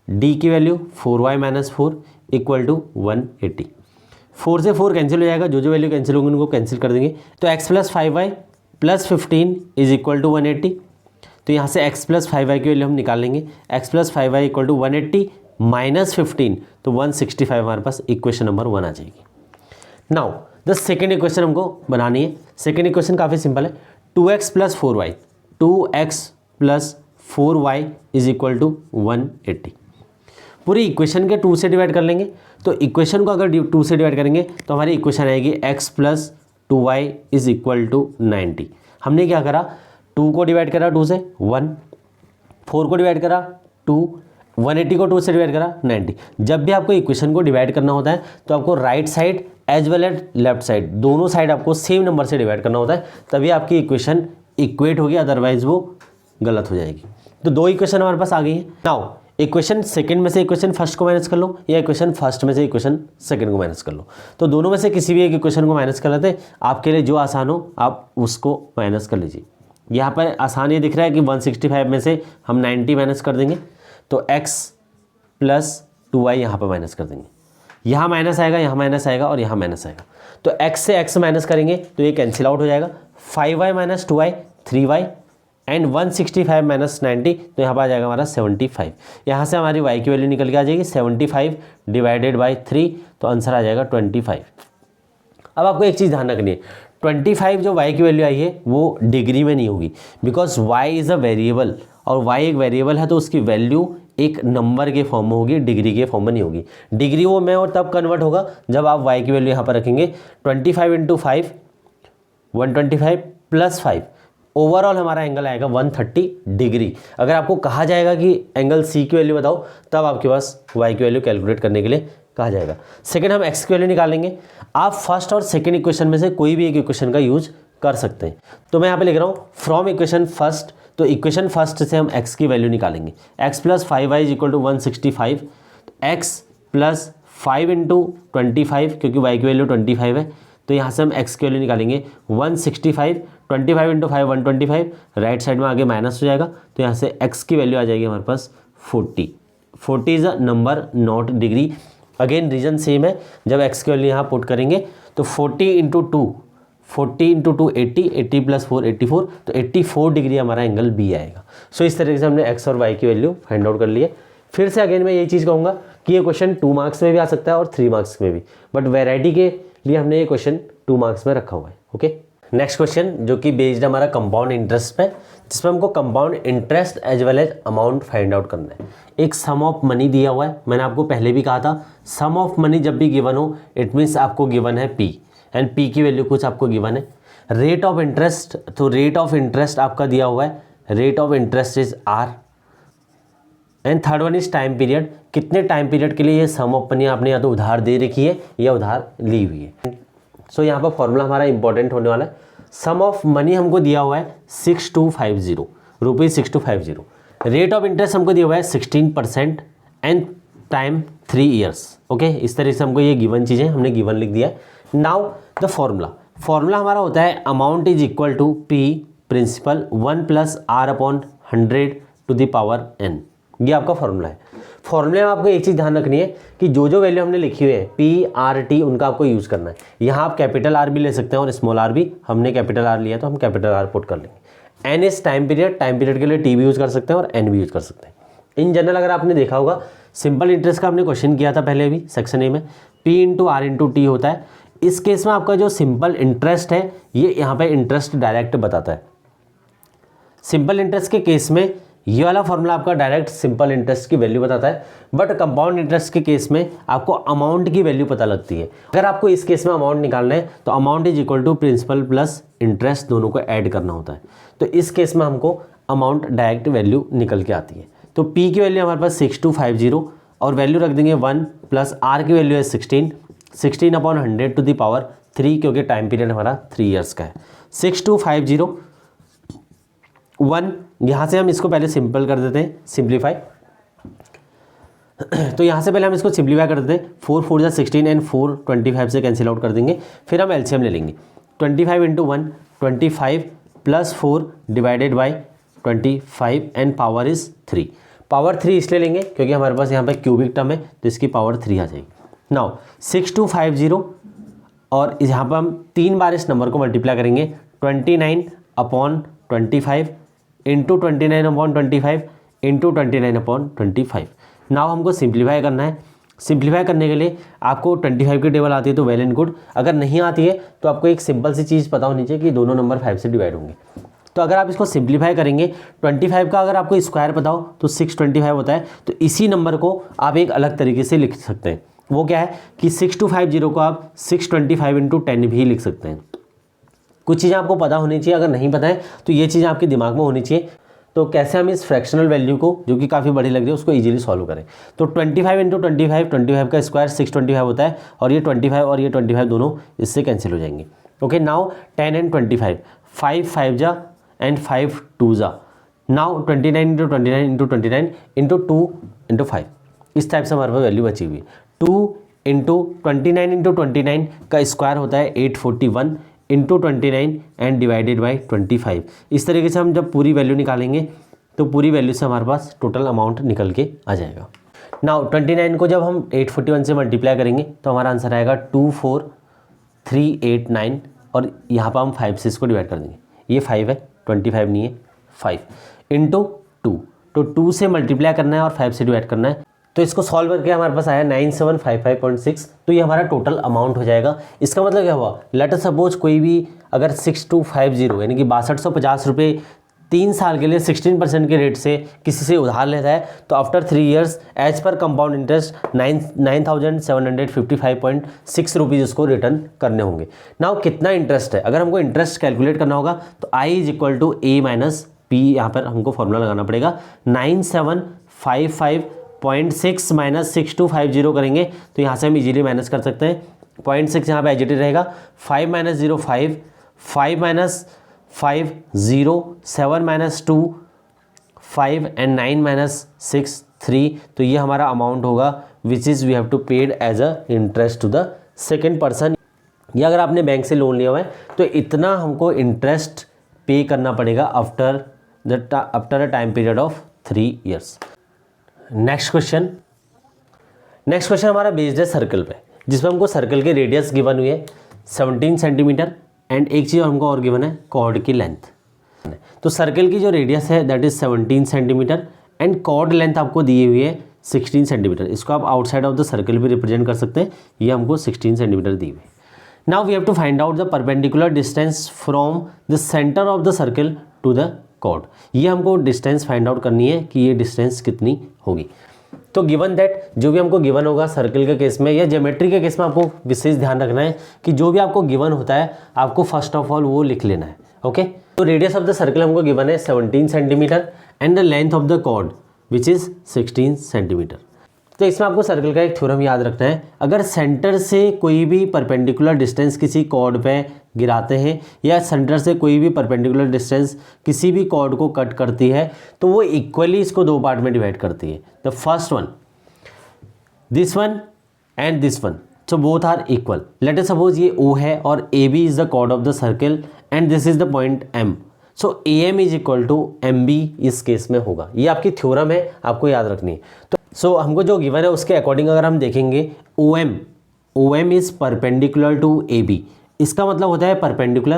D की value 4y minus 4 equal to 180। 4 से 4 कैंसिल हो जाएगा, जो वैल्यू कैंसिल होंगे उनको कैंसिल कर देंगे। तो x plus 5y plus 15 is equal to 180। तो यहाँ से x प्लस 5y की वैल्यू हम निकाल लेंगे, x plus 5y equal to 180 minus 15, तो 165 हमारे पास इक्वेशन नंबर 1 आ जाएगी। नाउ द सेकेंड इक्वेशन हमको बनानी है। सेकेंड इक्वेशन काफ़ी सिंपल है, 2x plus 4y, 2x plus 4y is equal to 180। पूरी इक्वेशन के 2 से डिवाइड कर लेंगे। तो इक्वेशन को अगर 2 से डिवाइड करेंगे तो हमारी इक्वेशन आएगी x plus 2y is equal to 90। हमने क्या करा, 2 को डिवाइड करा 2 से 1, 4 को डिवाइड करा 2, 180 को 2 से डिवाइड करा 90। जब भी आपको इक्वेशन को डिवाइड करना होता है तो आपको right side as well as left side, दोनों साइड आपको सेम नंबर से डिवाइड करना होता है, तभी आपकी इक्वेशन इक्वेट होगी, अदरवाइज वो गलत हो जाएगी। तो 2 इक्वेशन हमारे पास आ गई है। नाउ इक्वेशन सेकंड में से इक्वेशन फर्स्ट को माइनस कर लो, या इक्वेशन फर्स्ट में से इक्वेशन सेकंड को माइनस कर लो। तो दोनों में से किसी भी एक इक्वेशन को माइनस कर लेते हैं, आपके लिए जो आसान हो आप उसको माइनस कर लीजिए। यहाँ पर आसान ये दिख रहा है कि 165 में से हम 90 माइनस कर देंगे, तो x प्लस 2y यहाँ पर माइनस कर देंगे। यहाँ माइनस आएगा, यहाँ माइनस आएगा और यहाँ माइनस आएगा, तो x से x माइनस करेंगे तो ये कैंसिल आउट हो जाएगा। 5y minus 2y 3y and 165 minus 90, तो यहाँ पर आ जाएगा हमारा 75। यहाँ से हमारी y की वैल्यू निकल के आ जाएगी 75 डिवाइडेड बाई 3, तो आंसर आ जाएगा 25। अब आपको एक चीज़ ध्यान रखनी है, 25 जो y की वैल्यू आई है वो डिग्री में नहीं होगी, because y is a variable, और y एक वेरिएबल है तो उसकी वैल्यू एक नंबर के फॉर्म में होगी, डिग्री के फॉर्म में नहीं होगी। डिग्री वो में और तब कन्वर्ट होगा जब आप y की वैल्यू यहाँ पर रखेंगे 25 इंटू 5 125 प्लस 5, ओवरऑल हमारा एंगल आएगा 130 डिग्री। अगर आपको कहा जाएगा कि एंगल C की वैल्यू बताओ, तब आपके पास y की वैल्यू कैलकुलेट करने के लिए कहा जाएगा। सेकंड हम x की वैल्यू निकालेंगे। आप फर्स्ट और सेकंड इक्वेशन में से कोई भी एक इक्वेशन का यूज कर सकते हैं। तो मैं यहाँ पे लिख रहा हूँ फ्रॉम इक्वेशन फर्स्ट, तो इक्वेशन फर्स्ट से हम x की वैल्यू निकालेंगे। x plus 5y is equal to 165, x plus 5 into 25, क्योंकि y की वैल्यू 25 है, तो यहाँ से हम x की वैल्यू निकालेंगे 165, 25 इंटू 5 125, राइट साइड में आगे माइनस हो जाएगा, तो यहाँ से x की वैल्यू आ जाएगी हमारे पास 40। 40 is a number not degree. Again reason same है, जब x की वैल्यू यहाँ पुट करेंगे तो 40 इंटू 2 80, 80 प्लस 4 84, तो 84 डिग्री हमारा एंगल B आएगा। सो इस तरीके से हमने x और y की वैल्यू फाइंड आउट कर ली है। फिर से अगेन मैं यही चीज़ कहूँगा कि ये क्वेश्चन 2 मार्क्स में भी आ सकता है और 3 मार्क्स में भी, बट वेराइटी के लिए हमने ये क्वेश्चन 2 मार्क्स में रखा हुआ है। ओके, नेक्स्ट क्वेश्चन जो कि बेस्ड हमारा कंपाउंड इंटरेस्ट पे, जिसमें हमको compound interest as well as amount find out करना है। एक सम ऑफ मनी दिया हुआ है, मैंने आपको पहले भी कहा था सम ऑफ मनी जब भी गिवन हो इट मीन्स आपको गिवन है P, एंड P की वैल्यू कुछ आपको गिवन है। रेट ऑफ इंटरेस्ट, तो रेट ऑफ इंटरेस्ट आपका दिया हुआ है, rate of interest is R, and third one is time period, कितने टाइम पीरियड के लिए ये सम ऑफ मनी आपने या तो उधार दे रखी है या उधार ली हुई है। सो यहाँ पर फॉर्मूला हमारा इंपॉर्टेंट होने वाला है। सम ऑफ मनी हमको दिया हुआ है 6250 रुपीज़ 6250, रेट ऑफ इंटरेस्ट हमको दिया हुआ है 16% एंड टाइम 3 ईयर्स। ओके, इस तरीके से हमको ये गिवन चीज़ें हमने गिवन लिख दिया है। नाउ द फॉर्मूला हमारा होता है amount is equal to P principal 1 plus R upon 100 to the power n। ये आपका फॉर्मूला है। फॉर्मूले में आपको एक चीज़ ध्यान रखनी है कि जो वैल्यू हमने लिखी हुई है P R T, उनका आपको यूज़ करना है। यहाँ आप कैपिटल R भी ले सकते हैं और स्मॉल r भी, हमने कैपिटल R लिया तो हम कैपिटल R पुट कर लेंगे। n is time period, time period के लिए T भी यूज़ कर सकते हैं और n भी यूज़ कर सकते हैं। इन जनरल अगर आपने देखा होगा सिंपल इंटरेस्ट का हमने क्वेश्चन किया था पहले भी सेक्शन ए में, P into R into T होता है। इस केस में आपका जो सिंपल इंटरेस्ट है ये यहाँ पे इंटरेस्ट डायरेक्ट बताता है। सिंपल इंटरेस्ट के केस में ये वाला फॉर्मूला आपका डायरेक्ट सिंपल इंटरेस्ट की वैल्यू बताता है, बट कंपाउंड इंटरेस्ट के केस में आपको अमाउंट की वैल्यू पता लगती है। अगर आपको इस केस में अमाउंट निकालना है तो amount is equal to principal plus interest, दोनों को ऐड करना होता है। तो इस केस में हमको अमाउंट डायरेक्ट वैल्यू निकल के आती है। तो P की वैल्यू हमारे पास 6250 और वैल्यू रख देंगे 1 प्लस R की वैल्यू है 16 अपॉन 100 टू द पावर 3, क्योंकि टाइम पीरियड हमारा 3 ईयर्स का है। 6250 1 यहाँ से हम इसको पहले सिंपल कर देते हैं, सिंप्लीफाई। तो यहाँ से पहले हम इसको सिंप्लीफाई कर देते हैं। 4 4 जा 16 एंड 4 25 से कैंसिल आउट कर देंगे। फिर हम एलसीएम ले लेंगे। 25 into 1 25 plus 4 divided by 25 and power is 3। Power 3 इसलिए लेंगे क्योंकि हमारे पास यहाँ पे क्यूबिक टर्म है, तो इसकी पावर 3 आ जाएगी। नाउ 6250 और यहाँ पर हम 3 बार इस नंबर को मल्टीप्लाई करेंगे। 29/25 इंटू 29/25 इंटू 29/25। नाउ हमको सिंप्लीफाई करना है। सिंप्लीफाई करने के लिए आपको 25 की टेबल आती है तो वेल एंड गुड, अगर नहीं आती है तो आपको एक सिंपल सी चीज़ पता होनी चाहिए कि दोनों नंबर 5 से डिवाइड होंगे। तो अगर आप इसको सिंप्लीफाई करेंगे, 25 का अगर आपको स्क्वायर पता हो तो 625 होता है। तो इसी नंबर को आप एक अलग तरीके से लिख सकते हैं। वो क्या है कि 6250 को आप 625 इंटू 10 भी लिख सकते हैं। कुछ चीज़ें आपको पता होनी चाहिए, अगर नहीं पता है तो ये चीज़ें आपके दिमाग में होनी चाहिए। तो कैसे हम इस फ्रैक्शनल वैल्यू को, जो कि काफ़ी बड़ी लग रही है, उसको इजीली सॉल्व करें। तो 25 इंटू 25 का स्क्वायर 625 होता है, और ये 25 और ये 25 दोनों इससे कैंसिल हो जाएंगे। ओके, नाउ 10 एंड 25, 5 5 जा एंड 5 2 जा। Now 29 into 29 into 29 into 2 into 5, इस टाइप से हमारे पास वैल्यू बची हुई है। 2 इंटू 29 इंटू 29 का स्क्वायर होता है 841 इंटू 29 एंड डिवाइडेड बाई 25। इस तरीके से हम जब पूरी वैल्यू निकालेंगे तो पूरी वैल्यू से हमारे पास टोटल अमाउंट निकल के आ जाएगा। नाउ 29 को जब हम 841 से मल्टीप्लाई करेंगे तो हमारा आंसर आएगा 24389, और यहाँ पर हम 5 से इसको डिवाइड कर देंगे। ये 5 है, 25 नहीं है, 5 इंटू 2, तो 2 से मल्टीप्लाई करना है और 5 से डिवाइड करना है। तो इसको सॉल्व करके हमारे पास आया 9755.6। तो ये हमारा टोटल अमाउंट हो जाएगा। इसका मतलब क्या हुआ, लेट अस सपोज कोई भी अगर 6250 यानी कि 6250 रुपये 3 साल के लिए 16% के रेट से किसी से उधार लेता है, तो after 3 years as per compound interest 9755.6 rupees उसको रिटर्न करने होंगे। नाउ कितना इंटरेस्ट है, अगर हमको इंटरेस्ट कैलकुलेट करना होगा तो I = A - P, यहाँ पर हमको फॉर्मूला लगाना पड़ेगा। 9755.6 माइनस 6250 करेंगे तो यहाँ से हम इजीली माइनस कर सकते हैं। 0.6 यहाँ पे एज इट इज रहेगा। 5 - 0 5, 5 - 5 0, 7 - 2 5 एंड 9 - 6 3। तो ये हमारा अमाउंट होगा which is we have to paid as a interest to the second person. या अगर आपने बैंक से लोन लिया हुआ है तो इतना हमको इंटरेस्ट पे करना पड़ेगा after a time period of 3 years. Next question हमारा बेस्ड है सर्कल पे, जिसमें हमको सर्कल के रेडियस गिवन हुई है 17 सेंटीमीटर, एंड एक चीज़ हमको और गिवन है कॉर्ड की लेंथ। तो सर्कल की जो रेडियस है that is 17 centimetre and chord length आपको दी हुई है 16 सेंटीमीटर। इसको आप आउटसाइड ऑफ द सर्कल भी रिप्रेजेंट कर सकते हैं। ये हमको 16 सेंटीमीटर दी हुई है। Now we have to find out the perpendicular distance from the centre of the circle to the chord. ये हमको डिस्टेंस फाइंड आउट करनी है कि ये डिस्टेंस कितनी होगी। तो गिवन दैट जो भी हमको गिवन होगा सर्कल के केस में या ज्योमेट्री के केस में, आपको विशेष ध्यान रखना है कि जो भी आपको गिवन होता है आपको फर्स्ट ऑफ ऑल वो लिख लेना है। ओके, तो रेडियस ऑफ द सर्कल हमको गिवन है 17 centimetre and the length of the chord which is 16 centimetre. तो इसमें आपको सर्कल का एक थ्योरम याद रखना है। अगर सेंटर से कोई भी परपेंडिकुलर डिस्टेंस किसी कॉर्ड पे गिराते हैं या सेंटर से कोई भी परपेंडिकुलर डिस्टेंस किसी भी कॉर्ड को कट करती है तो वो इक्वली इसको 2 पार्ट में डिवाइड करती है। The first one, this one and this one, so both are equal. Let us suppose ये O है और AB is the chord of the circle and this is the point M, so AM = MB इस case में होगा। ये आपकी theorem है, आपको याद रखनी है। तो सो हमको जो गिवन है उसके अकॉर्डिंग अगर हम देखेंगे OM is perpendicular to AB। इसका मतलब होता है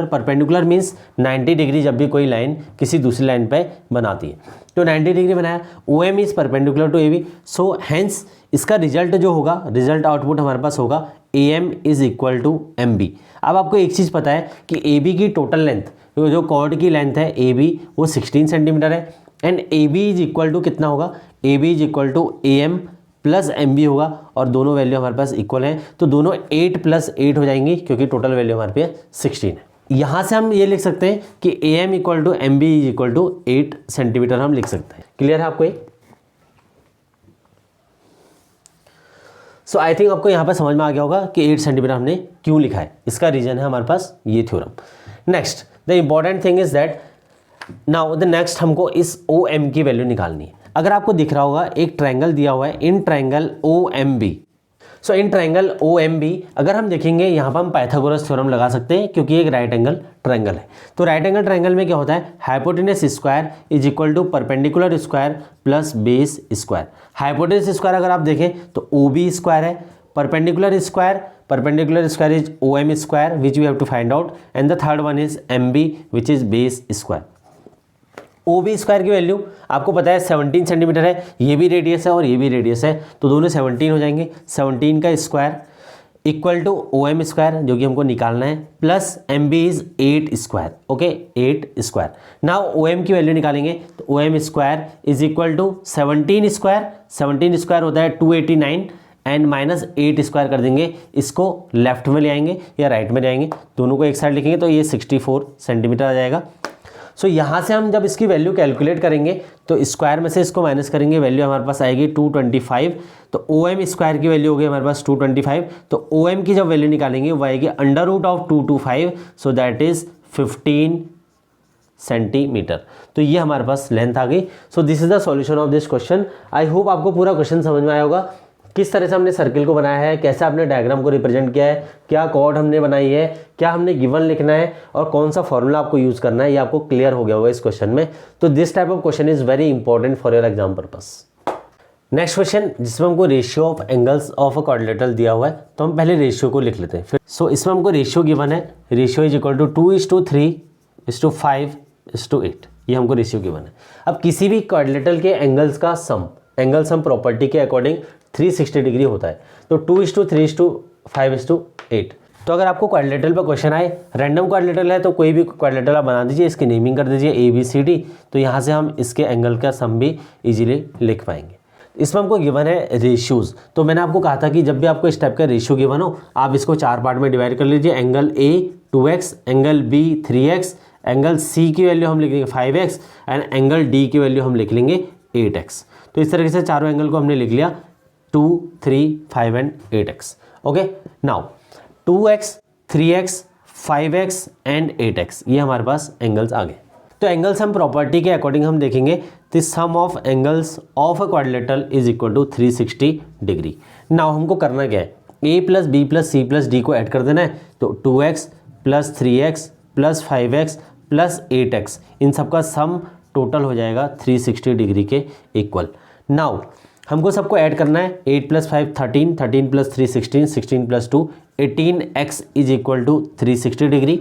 परपेंडिकुलर मीन्स 90 डिग्री जब भी कोई लाइन किसी दूसरी लाइन पे बनाती है तो 90 डिग्री बनाया। OM is perpendicular to AB, so hence इसका रिजल्ट जो होगा, रिजल्ट आउटपुट हमारे पास होगा AM = MB। अब आपको एक चीज़ पता है कि AB की टोटल लेंथ, जो कॉर्ड की लेंथ है AB वो 16 सेंटीमीटर है एंड AB = कितना होगा, AB = AM + MB होगा, और दोनों वैल्यू हमारे पास इक्वल हैं तो दोनों 8 + 8 हो जाएंगी क्योंकि टोटल वैल्यू हमारे पास 16 है। यहाँ से हम ये लिख सकते हैं कि AM = MB = 8 सेंटीमीटर हम लिख सकते हैं। क्लियर है आपको ये? सो आई थिंक आपको यहाँ पर समझ में आ गया होगा कि 8 सेंटीमीटर हमने क्यों लिखा है। इसका रीज़न है हमारे पास ये theorem. Next, the important thing is that now the next हमको इस ओ एम की वैल्यू निकालनी है। अगर आपको दिख रहा होगा एक ट्रायंगल दिया हुआ है, in triangle O M B. So in triangle O M B अगर हम देखेंगे यहाँ पर हम पाइथागोरस थ्योरम लगा सकते हैं क्योंकि एक राइट एंगल ट्रायंगल है। तो राइट एंगल ट्रायंगल में क्या होता है, hypotenuse square is equal to perpendicular square plus base square. Hypotenuse square अगर आप देखें तो ओ बी स्क्वायर है, perpendicular square is O M square which we have to find out, and the third one is M B which is base square. O B square की value आपको पता है 17 centimetre है, ये भी radius है और ये भी रेडियस है, तो दोनों 17 हो जाएंगे। 17 का square equal to O M square जो कि हमको निकालना है, plus M B is 8 square, okay 8 square. Now O M की वैल्यू निकालेंगे तो O M square is equal to 17 square, 17 square होता है 289 एंड माइनस 8 स्क्वायर कर देंगे, इसको लेफ्ट में ले आएंगे या राइट में ले आएंगे, दोनों को एक साइड लिखेंगे तो ये 64 सेंटीमीटर आ जाएगा। सो यहाँ से हम जब इसकी वैल्यू कैलकुलेट करेंगे तो स्क्वायर में से इसको माइनस करेंगे, वैल्यू हमारे पास आएगी 225। तो ओ एम स्क्वायर की वैल्यू होगी हमारे पास 225। तो ओ एम की जब वैल्यू निकालेंगे वो आएगी under root of 225, so that is 15 centimetre. तो ये हमारे पास लेंथ आ गई। So this is the solution of this question. I hope आपको पूरा क्वेश्चन समझ में आया होगा, किस तरह से हमने सर्किल को बनाया है, कैसे आपने डायग्राम को रिप्रेजेंट किया है, क्या कॉर्ड हमने बनाई है, क्या हमने गिवन लिखना है और कौन सा फॉर्मूला आपको यूज करना है, ये आपको क्लियर हो गया होगा इस क्वेश्चन में। तो this type of question is very important for your exam purpose. Next question जिसमें हमको ratio of angles of a quadrilateral दिया हुआ है, तो हम पहले रेशियो को लिख लेते हैं फिर। सो इसमें हमको रेशियो गिवन है, रेशियो इज इक्वल टू 2:3:5:8, ये हमको रेशियो गिवन है। अब किसी भी क्वाड्रिलेटरल के एंगल्स का सम, एंगल सम प्रॉपर्टी के अकॉर्डिंग 360 डिग्री होता है, तो 2:3:5:8। तो अगर आपको क्वाड्रिलेटरल पर क्वेश्चन आए, रैंडम क्वाड्रिलेटरल है तो कोई भी क्वाड्रिलेटरल आप बना दीजिए, इसकी नेमिंग कर दीजिए ABCD, तो यहाँ से हम इसके एंगल का सम भी इजीली लिख पाएंगे। इसमें हमको गिवन है रेशियोज, तो मैंने आपको कहा था कि जब भी आपको इस टाइप का रेशियो गिवन हो आप इसको 4 पार्ट में डिवाइड कर लीजिए। Angle A 2x, angle B 3x, angle C की वैल्यू हम लिख लेंगे 5x एंड एंगल D की वैल्यू हम लिख लेंगे 8x। तो इस तरीके से चारों एंगल को हमने लिख लिया 2, 3, 5 and 8x। Okay, now 2x, 3x, 5x and 8x, ये हमारे पास एंगल्स आ गए। तो एंगल सम प्रॉपर्टी के अकॉर्डिंग हम देखेंगे the sum of angles of a quadrilateral is equal to 360 degree. Now हमको करना क्या है, a plus B plus C plus D को ऐड कर देना है, तो 2x plus 3x plus 5x plus 8x, इन सबका सम टोटल हो जाएगा 360 डिग्री के इक्वल। नाउ हमको सबको ऐड करना है, 8 plus 5 13, 13 plus 3 16, 16 plus 2 18x is equal to 360 degree,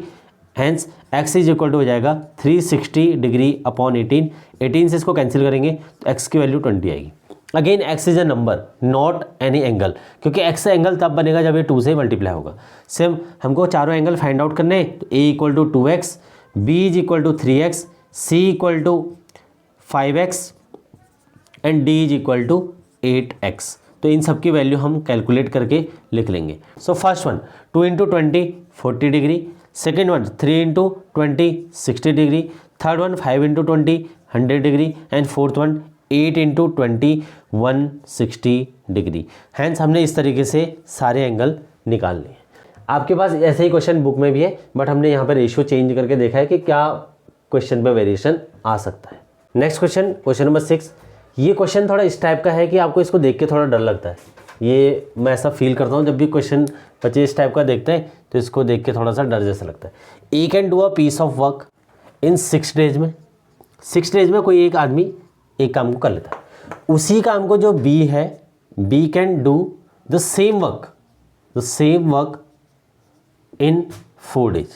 hence x is equal to हो जाएगा 360 डिग्री अपॉन 18, 18 से इसको कैंसिल करेंगे तो x की वैल्यू 20 आएगी। Again x is a number not any angle, क्योंकि x से एंगल तब बनेगा जब ये 2 से मल्टीप्लाई होगा। सेम हमको चारों एंगल फाइंड आउट करने हैं, तो a equal to 2x, b is equal to 3x, c equal to 5x and d is equal to 8x। तो इन सब की वैल्यू हम कैलकुलेट करके लिख लेंगे। So first one 2 into 20 40 degree, second one 3 into 20 60 degree, third one 5 into 20 100 degree and fourth one 8 into 20 160 degree. Hence हमने इस तरीके से सारे एंगल निकाल लिए। आपके पास ऐसे ही क्वेश्चन बुक में भी है, बट हमने यहाँ पर रेशियो चेंज करके देखा है कि क्या क्वेश्चन पे वेरिएशन आ सकता है। Next question, question number 6। ये क्वेश्चन थोड़ा इस टाइप का है कि आपको इसको देख के थोड़ा डर लगता है। ये मैं ऐसा फील करता हूँ, जब भी क्वेश्चन बच्चे इस टाइप का देखते हैं तो इसको देख के थोड़ा सा डर जैसा लगता है। A can do a piece of work in 6 days में। 6 डेज में कोई एक आदमी एक काम को कर लेता है, उसी काम को जो बी है, B can do the same work in 4 days.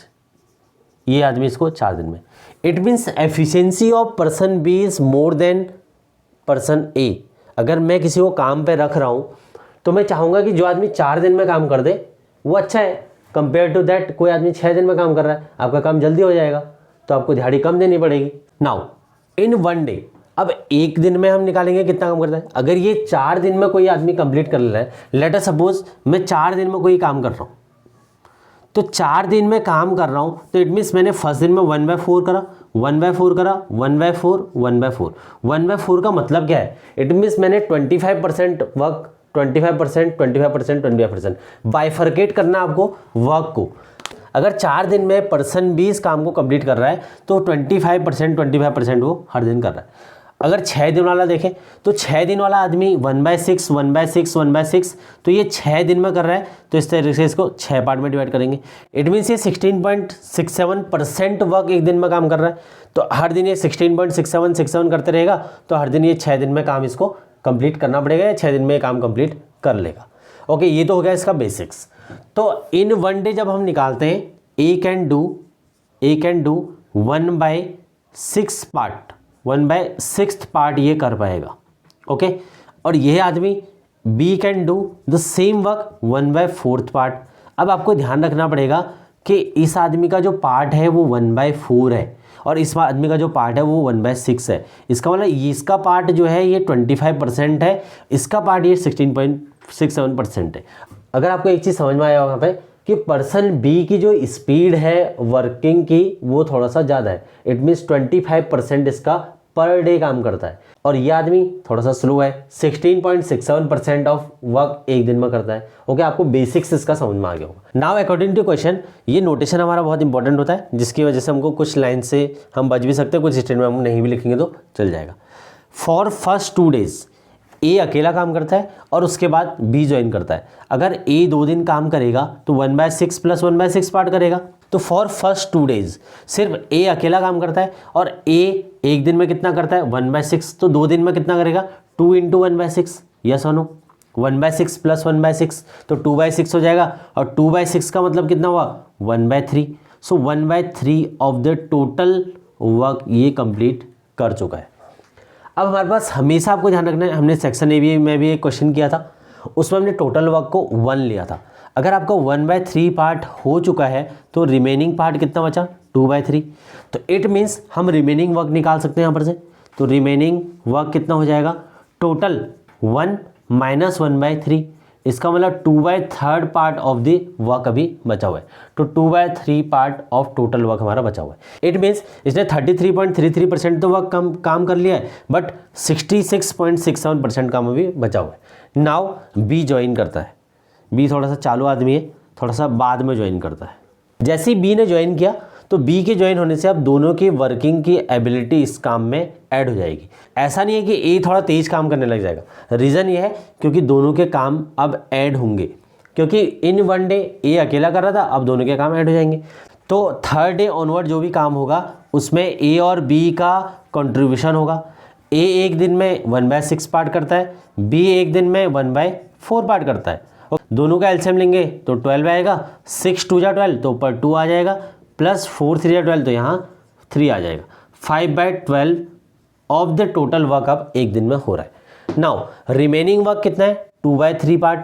ये आदमी इसको 4 दिन में। It means efficiency of person B is more than person A. अगर मैं किसी को काम पे रख रहा हूँ तो मैं चाहूँगा कि जो आदमी 4 दिन में काम कर दे वो अच्छा है, कंपेयर टू दैट कोई आदमी 6 दिन में काम कर रहा है, आपका काम जल्दी हो जाएगा तो आपको दिहाड़ी कम देनी पड़ेगी। नाउ इन 1 डे, अब एक दिन में हम निकालेंगे कितना काम करता है। अगर ये 4 दिन में कोई आदमी कंप्लीट कर रहा है, लेट अस सपोज मैं 4 दिन में कोई काम कर रहा हूँ, तो 4 दिन में काम कर रहा हूँ तो इट मीन्स मैंने फर्स्ट दिन में 1/4 करा, 1/4 करा, 1/4, 1/4। 1/4 का मतलब क्या है, इट मीन्स मैंने 25% वर्क, 25%, 25%, 25% बाइफर्केट करना आपको वर्क को। अगर 4 दिन में पर्सन बी इस काम को कंप्लीट कर रहा है तो 25% वो हर दिन कर रहा है। अगर 6 दिन वाला देखें तो 6 दिन वाला आदमी 1/6 1/6 1/6, तो ये 6 दिन में कर रहा है, तो इस तरीके से इसको 6 पार्ट में डिवाइड करेंगे। इट मीन्स ये 16.67% वर्क एक दिन में काम कर रहा है, तो हर दिन ये 16.67 करते रहेगा, तो हर दिन ये 6 दिन में काम इसको कंप्लीट करना पड़ेगा, या 6 दिन में ये काम कंप्लीट कर लेगा। ओके, ये तो हो गया इसका बेसिक्स। तो इन 1 डे जब हम निकालते हैं, A can do 1/6 part, 1/6 part ये कर पाएगा। ओके, और ये आदमी B can do the same work 1/4 part. अब आपको ध्यान रखना पड़ेगा कि इस आदमी का जो पार्ट है वो 1/4 है, और इस आदमी का जो पार्ट है वो 1/6 है। इसका मतलब इसका पार्ट जो है ये 25% है, इसका पार्ट ये 16.67% है। अगर आपको एक चीज़ समझ में आया होगा यहाँ पे कि पर्सन बी की जो स्पीड है वर्किंग की वो थोड़ा सा ज़्यादा है, इट मीन्स 25% इसका पर डे काम करता है, और ये आदमी थोड़ा सा स्लो है, 16.67% ऑफ वर्क एक दिन में करता है। ओके, आपको बेसिक्स इसका समझ में आ गया होगा। नाउ अकॉर्डिंग टू क्वेश्चन, ये नोटेशन हमारा बहुत इंपॉर्टेंट होता है, जिसकी वजह से हमको कुछ लाइन से हम बच भी सकते हैं, कुछ स्टेटमेंट हम नहीं भी लिखेंगे तो चल जाएगा। फॉर फर्स्ट 2 डेज ए अकेला काम करता है और उसके बाद बी ज्वाइन करता है। अगर ए 2 दिन काम करेगा तो 1/6 + 1/6 पार्ट करेगा। तो फॉर फर्स्ट 2 डेज सिर्फ ए अकेला काम करता है, और ए एक दिन में कितना करता है 1/6, तो 2 दिन में कितना करेगा 2 × 1/6, यस और नो। 1/6 + 1/6 तो 2/6 हो जाएगा, और 2/6 का मतलब कितना हुआ 1/3। सो 1/3 ऑफ द टोटल वर्क ये कंप्लीट कर चुका है। अब हमारे पास हमेशा आपको ध्यान रखना है, हमने सेक्शन ए में भी एक क्वेश्चन किया था, उसमें हमने टोटल वर्क को 1 लिया था। अगर आपका 1/3 पार्ट हो चुका है तो रिमेनिंग पार्ट कितना बचा 2/3, तो इट मीन्स हम रिमेनिंग वर्क निकाल सकते हैं यहाँ पर से। तो रिमेनिंग वर्क कितना हो जाएगा, टोटल 1 - 1/3, इसका मतलब 2/3 पार्ट ऑफ द वर्क अभी बचा हुआ है। तो 2/3 पार्ट ऑफ टोटल वर्क हमारा बचा हुआ है। इट मीन्स इसने 33.33% तो वर्क काम कर लिया है, बट 66.67% काम अभी बचा हुआ है। नाउ बी ज्वाइन करता है। बी थोड़ा सा चालू आदमी है, थोड़ा सा बाद में ज्वाइन करता है। जैसे ही बी ने ज्वाइन किया तो बी के ज्वाइन होने से अब दोनों की वर्किंग की एबिलिटी इस काम में ऐड हो जाएगी। ऐसा नहीं है कि ए थोड़ा तेज काम करने लग जाएगा, रीज़न ये है क्योंकि दोनों के काम अब ऐड होंगे, क्योंकि इन 1 डे ए अकेला कर रहा था, अब दोनों के काम ऐड हो जाएंगे। तो 3rd डे ऑनवर्ड जो भी काम होगा उसमें ए और बी का कंट्रीब्यूशन होगा। ए एक दिन में 1/6 पार्ट करता है, बी एक दिन में 1/4 पार्ट करता है। दोनों का एलसीएम लेंगे तो 12 आएगा, 6 × 2 = 12 तो ऊपर 2 आ जाएगा, प्लस 4 × 3 = 12 तो यहाँ 3 आ जाएगा। 5/12 ऑफ द टोटल वर्क अब एक दिन में हो रहा है। नाउ रिमेनिंग वर्क कितना है 2/3 पार्ट,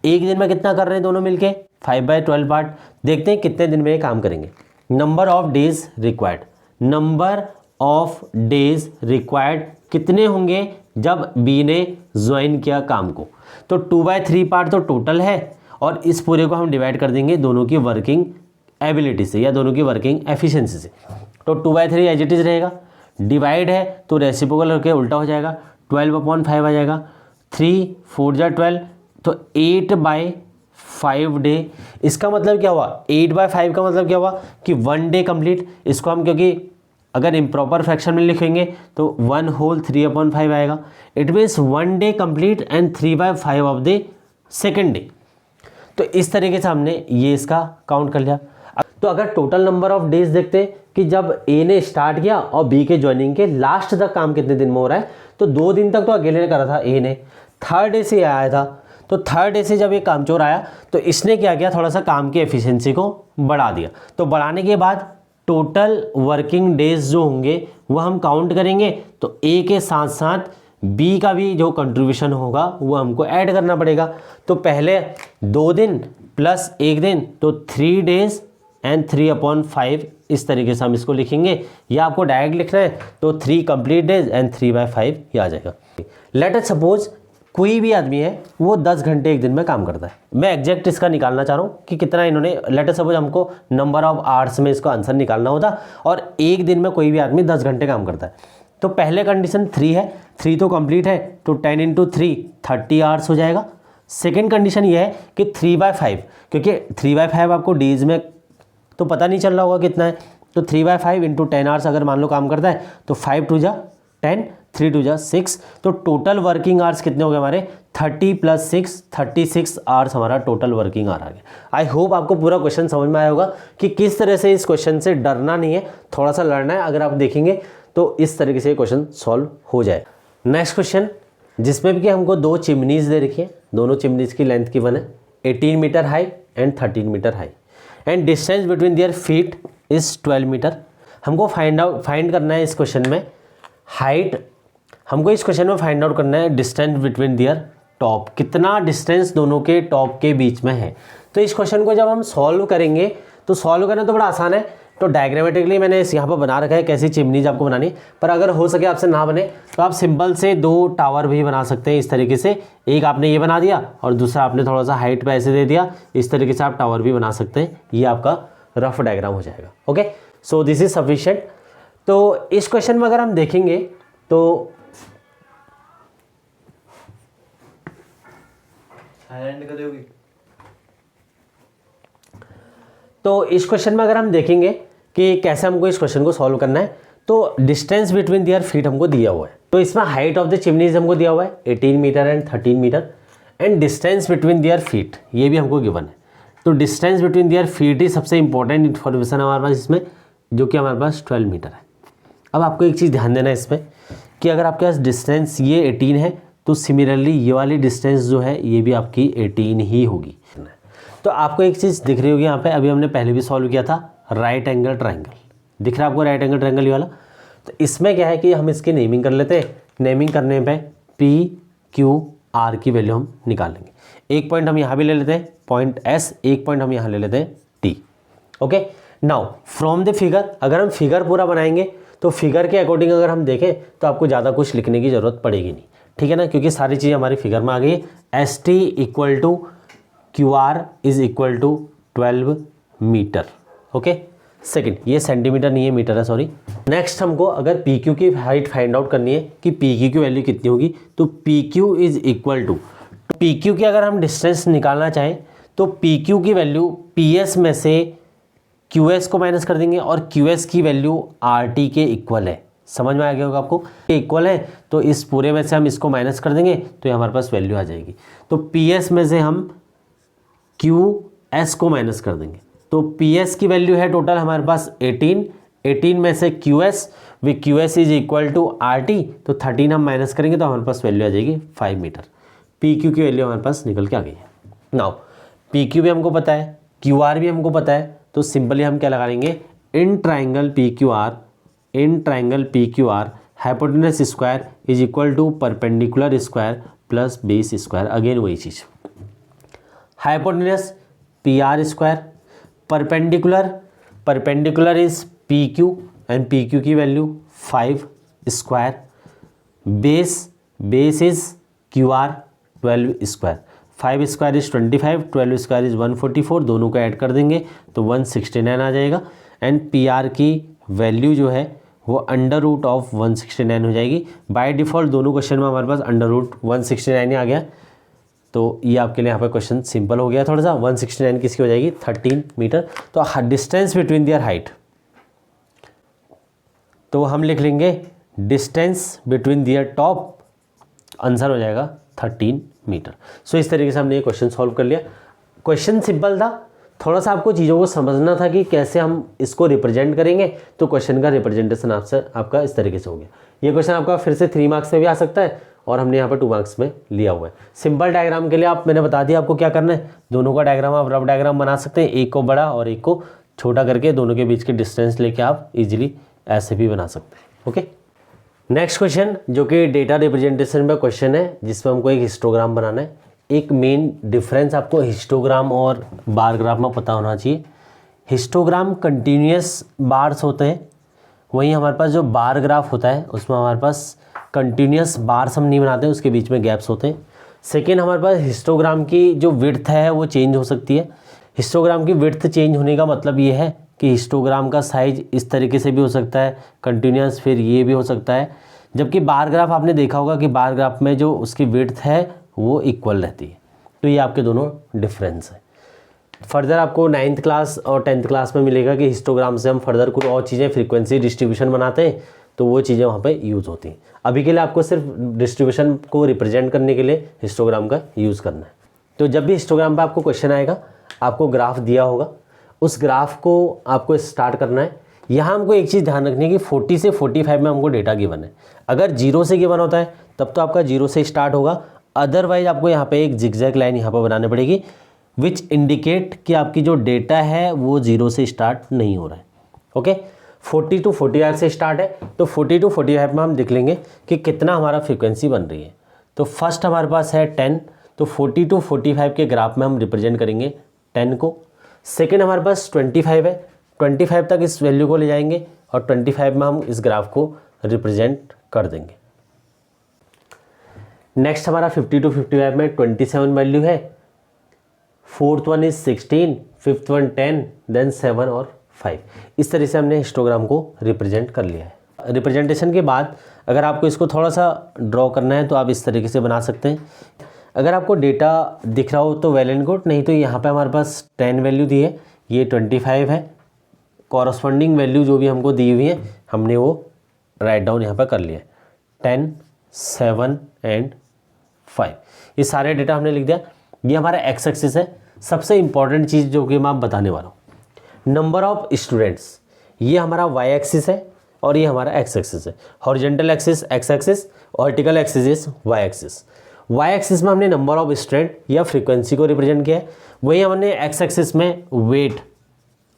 एक दिन में कितना कर रहे हैं दोनों मिलके 5/12 पार्ट। देखते हैं कितने दिन में ये काम करेंगे। नंबर ऑफ डेज रिक्वायर्ड कितने होंगे जब बी ने ज्वाइन किया काम को, तो 2/3 पार्ट तो टोटल है, और इस पूरे को हम डिवाइड कर देंगे दोनों की वर्किंग एबिलिटी से या दोनों की वर्किंग एफिशिएंसी से। तो 2/3 एज इट इज रहेगा, डिवाइड है तो रेसिप्रोकल करके उल्टा हो जाएगा, 12/5 आ जाएगा, 3 × 4 = 12 तो 8/5 डे। इसका मतलब क्या हुआ 8/5 का मतलब क्या हुआ कि 1 डे कंप्लीट। इसको हम क्योंकि अगर इम्प्रॉपर फ्रैक्शन में लिखेंगे तो 1 होल 3/5 आएगा। It means 1 day complete and 3/5 of the second day. तो इस तरीके से हमने ये इसका काउंट कर लिया। तो अगर टोटल नंबर ऑफ डेज देखते हैं कि जब ए ने स्टार्ट किया और बी के ज्वाइनिंग के लास्ट तक काम कितने दिन में हो रहा है, तो 2 दिन तक तो अकेले ने करा था ए ने, 3rd डे से आया था। तो 3rd डे से जब ये कामचोर आया तो इसने क्या किया, थोड़ा सा काम की एफिशिएंसी को बढ़ा दिया। तो बढ़ाने के बाद टोटल वर्किंग डेज जो होंगे वो हम काउंट करेंगे, तो ए के साथ साथ बी का भी जो कंट्रीब्यूशन होगा वो हमको ऐड करना पड़ेगा। तो पहले 2 दिन प्लस 1 दिन तो 3 डेज एंड 3/5 इस तरीके से हम इसको लिखेंगे, या आपको डायरेक्ट लिखना है तो 3 कंप्लीट डेज एंड 3/5 ये आ जाएगा। लेट अस सपोज कोई भी आदमी है वो 10 घंटे एक दिन में काम करता है। मैं एग्जैक्ट इसका निकालना चाह रहा हूँ कि कितना इन्होंने, लेट अस सपोज हमको नंबर ऑफ आवर्स में इसको आंसर निकालना होता, और एक दिन में कोई भी आदमी 10 घंटे काम करता है। तो पहले कंडीशन 3 है, 3 तो कंप्लीट है, तो 10 × 3 30 आवर्स हो जाएगा। सेकेंड कंडीशन ये है कि 3/5, क्योंकि 3/5 आपको डेज में तो पता नहीं चल रहा होगा कितना है। तो 3/5 इंटू 10 आवर्स अगर मान लो काम करता है तो 5 2 जा 10, 3 2 जा 6, तो टोटल वर्किंग आवर्स कितने हो गए हमारे 30 + 6 36 आवर्स हमारा टोटल वर्किंग आवर आ गया। आई होप आपको पूरा क्वेश्चन समझ में आया होगा कि किस तरह से इस क्वेश्चन से डरना नहीं है, थोड़ा सा लड़ना है। अगर आप देखेंगे तो इस तरीके से क्वेश्चन सॉल्व हो जाए। नेक्स्ट क्वेश्चन जिसमें भी कि हमको 2 चिमनीज दे रखी है, दोनों चिमनीज की लेंथ गिवन है 18 metre high and 13 metre high and distance between their feet is 12 metre. हमको फाइंड करना है इस क्वेश्चन में हाइट, हमको इस क्वेश्चन में फाइंड आउट करना है डिस्टेंस बिटवीन देयर टॉप, कितना डिस्टेंस दोनों के टॉप के बीच में है। तो इस क्वेश्चन को जब हम सॉल्व करेंगे तो सॉल्व करना तो बड़ा आसान है। तो डायग्रामेटिकली मैंने इस यहाँ पर बना रखा है कैसी चिमनीज आपको बनानी, पर अगर हो सके आपसे ना बने तो आप सिंपल से 2 टावर भी बना सकते हैं इस तरीके से। एक आपने ये बना दिया और दूसरा आपने थोड़ा सा हाइट पे ऐसे दे दिया, इस तरीके से आप टावर भी बना सकते हैं। ये आपका रफ डायग्राम हो जाएगा। Okay, so this is sufficient. तो इस क्वेश्चन में अगर हम देखेंगे तो इस क्वेश्चन में अगर हम देखेंगे कि कैसे हमको इस क्वेश्चन को सॉल्व करना है, तो डिस्टेंस बिटवीन देयर फीट हमको दिया हुआ है। तो इसमें हाइट ऑफ द चिमनीज हमको दिया हुआ है 18 metre and 13 metre and distance between their feet ये भी हमको गिवन है। तो डिस्टेंस बिटवीन देयर फीट ही सबसे इंपॉर्टेंट इन्फॉर्मेशन हमारे पास इसमें, जो कि हमारे पास 12 मीटर है। अब आपको एक चीज़ ध्यान देना है इसमें कि अगर आपके पास डिस्टेंस ये 18 है तो सिमिलरली ये वाली डिस्टेंस जो है ये भी आपकी 18 ही होगी। तो आपको एक चीज़ दिख रही होगी यहाँ पे, अभी हमने पहले भी सॉल्व किया था, राइट एंगल ट्रायंगल दिख रहा है आपको, राइट एंगल ट्रायंगल ये वाला। तो इसमें क्या है कि हम इसकी नेमिंग कर लेते हैं। नेमिंग करने पे PQR की वैल्यू हम निकाल लेंगे। एक पॉइंट हम यहाँ भी ले लेते हैं पॉइंट S, एक पॉइंट हम यहाँ ले लेते हैं T। Okay, now from the figure, अगर हम फिगर पूरा बनाएंगे तो फिगर के अकॉर्डिंग अगर हम देखें तो आपको ज़्यादा कुछ लिखने की ज़रूरत पड़ेगी नहीं, ठीक है ना, क्योंकि सारी चीज़ हमारी फिगर में आ गई है। ST = QR = 12 metre. Okay, second, ये सेंटीमीटर नहीं है मीटर है, सॉरी। नेक्स्ट हमको अगर PQ की हाइट फाइंड आउट करनी है कि PQ की वैल्यू कितनी होगी, तो PQ = PQ की अगर हम डिस्टेंस निकालना चाहें तो PQ की वैल्यू PS में से QS को माइनस कर देंगे और QS की वैल्यू RT के इक्वल है। समझ में आ गया होगा आपको, इक्वल है तो इस पूरे में से हम इसको माइनस कर देंगे तो ये हमारे पास वैल्यू आ जाएगी। तो PS में से हम QS को माइनस कर देंगे तो PS की वैल्यू है टोटल हमारे पास 18 में से QS QS = RT, तो 13 हम माइनस करेंगे तो हमारे पास वैल्यू आ जाएगी 5 मीटर। PQ की वैल्यू हमारे पास निकल के आ गई है। नाउ PQ भी हमको पता है, QR भी हमको पता है, तो सिंपली हम क्या लगा लेंगे, in triangle PQR hypotenuse square = perpendicular square plus base square. Again वही चीज़, hypotenuse PR², perpendicular is PQ and PQ की value 5 square, base is QR 12 square. 5 square is 25, 12 square is 144, दोनों को ऐड कर देंगे तो 169 आ जाएगा। एंड PR की वैल्यू जो है वो √169 हो जाएगी। बाय डिफ़ॉल्ट दोनों क्वेश्चन में हमारे पास √169 ही आ गया, तो ये आपके लिए यहाँ पर क्वेश्चन सिंपल हो गया थोड़ा सा। 169 किसकी हो जाएगी 13 मीटर। तो डिस्टेंस बिटवीन देयर हाइट, तो हम लिख लेंगे distance between there top, answer हो जाएगा 13 मीटर। सो इस तरीके से हमने ये क्वेश्चन सॉल्व कर लिया। क्वेश्चन सिंपल था, थोड़ा सा आपको चीज़ों को समझना था कि कैसे हम इसको रिप्रेजेंट करेंगे, तो क्वेश्चन का रिप्रेजेंटेशन आपका इस तरीके से हो गया। ये क्वेश्चन आपका फिर से 3 मार्क्स में भी आ सकता है और हमने यहाँ पर 2 मार्क्स में लिया हुआ है। सिंपल डायग्राम के लिए मैंने बता दिया आपको क्या करना है, दोनों का डायग्राम आप रफ डायग्राम बना सकते हैं, एक को बड़ा और एक को छोटा करके दोनों के बीच की डिस्टेंस लेके आप इजीली ऐसे भी बना सकते हैं। ओके, नेक्स्ट क्वेश्चन जो कि डेटा रिप्रेजेंटेशन में क्वेश्चन है, जिसमें हमको एक हिस्टोग्राम बनाना है। एक मेन डिफरेंस आपको हिस्टोग्राम और बार ग्राफ में पता होना चाहिए। हिस्टोग्राम कंटिन्यूस बार्स होते हैं, वहीं हमारे पास जो बार ग्राफ होता है उसमें हमारे पास कंटिन्यूस बार्स हम नहीं बनाते हैं, उसके बीच में गैप्स होते हैं। सेकेंड, हमारे पास हिस्टोग्राम की जो विड्थ है वो चेंज हो सकती है। हिस्टोग्राम की विड्थ चेंज होने का मतलब ये है कि हिस्टोग्राम का साइज इस तरीके से भी हो सकता है कंटिन्यूस, फिर ये भी हो सकता है। जबकि बार ग्राफ आपने देखा होगा कि बार ग्राफ में जो उसकी विड्थ है वो इक्वल रहती है। तो ये आपके दोनों डिफरेंस है। फर्दर आपको 9th क्लास और 10th क्लास में मिलेगा कि हिस्टोग्राम से हम फर्दर कुछ और चीज़ें फ्रीक्वेंसी डिस्ट्रीब्यूशन बनाते हैं, तो वो चीज़ें वहाँ पे यूज़ होती हैं। अभी के लिए आपको सिर्फ डिस्ट्रीब्यूशन को रिप्रेजेंट करने के लिए हिस्टोग्राम का यूज़ करना है। तो जब भी हिस्टोग्राम पे आपको क्वेश्चन आएगा, आपको ग्राफ दिया होगा, उस ग्राफ को आपको स्टार्ट करना है। यहाँ हमको एक चीज़ ध्यान रखनी है कि 40 से 45 में हमको डेटा गिवन है। अगर 0 से गिवन होता है तब तो आपका 0 से स्टार्ट होगा, अदरवाइज आपको यहाँ पे एक जिगजैग लाइन यहाँ पर बनानी पड़ेगी विच इंडिकेट कि आपकी जो डेटा है वो 0 से स्टार्ट नहीं हो रहा है। ओके, 40 to 45 से स्टार्ट है, तो 40 to 45 में हम देख लेंगे कि कितना हमारा फ्रीक्वेंसी बन रही है। तो फर्स्ट हमारे पास है 10, तो 40 to 45 के ग्राफ में हम रिप्रेजेंट करेंगे 10 को। सेकेंड हमारे पास 25 है, 25 तक इस वैल्यू को ले जाएंगे और 25 में हम इस ग्राफ को रिप्रेजेंट कर देंगे। नेक्स्ट हमारा 50 to 55 में 27 वैल्यू है, fourth one is 16, fifth one 10, then 7 और 5। इस तरह से हमने हिस्टोग्राम को रिप्रेजेंट कर लिया है। रिप्रेजेंटेशन के बाद अगर आपको इसको थोड़ा सा ड्रॉ करना है तो आप इस तरीके से बना सकते हैं। अगर आपको डेटा दिख रहा हो तो वेल एंड गुड, नहीं तो यहाँ पे हमारे पास 10 वैल्यू दी है, ये 25 है, कॉरस्पॉन्डिंग वैल्यू जो भी हमको दी हुई है हमने वो राइट डाउन यहाँ पर कर लिया है, 10, 7 एंड 5। ये सारे डेटा हमने लिख दिया। ये हमारा एक्स एक्सिस है। सबसे इंपॉर्टेंट चीज़ जो कि मैं आप बताने वाला हूँ, नंबर ऑफ स्टूडेंट्स, ये हमारा वाई एक्सिस है और ये हमारा एक्स एक्सिस है। Horizontal axis X axis, vertical axis is Y axis. Y axis में हमने नंबर ऑफ स्टूडेंट या फ्रीक्वेंसी को रिप्रेजेंट किया है, वही हमने एक्स एक्सिस में वेट,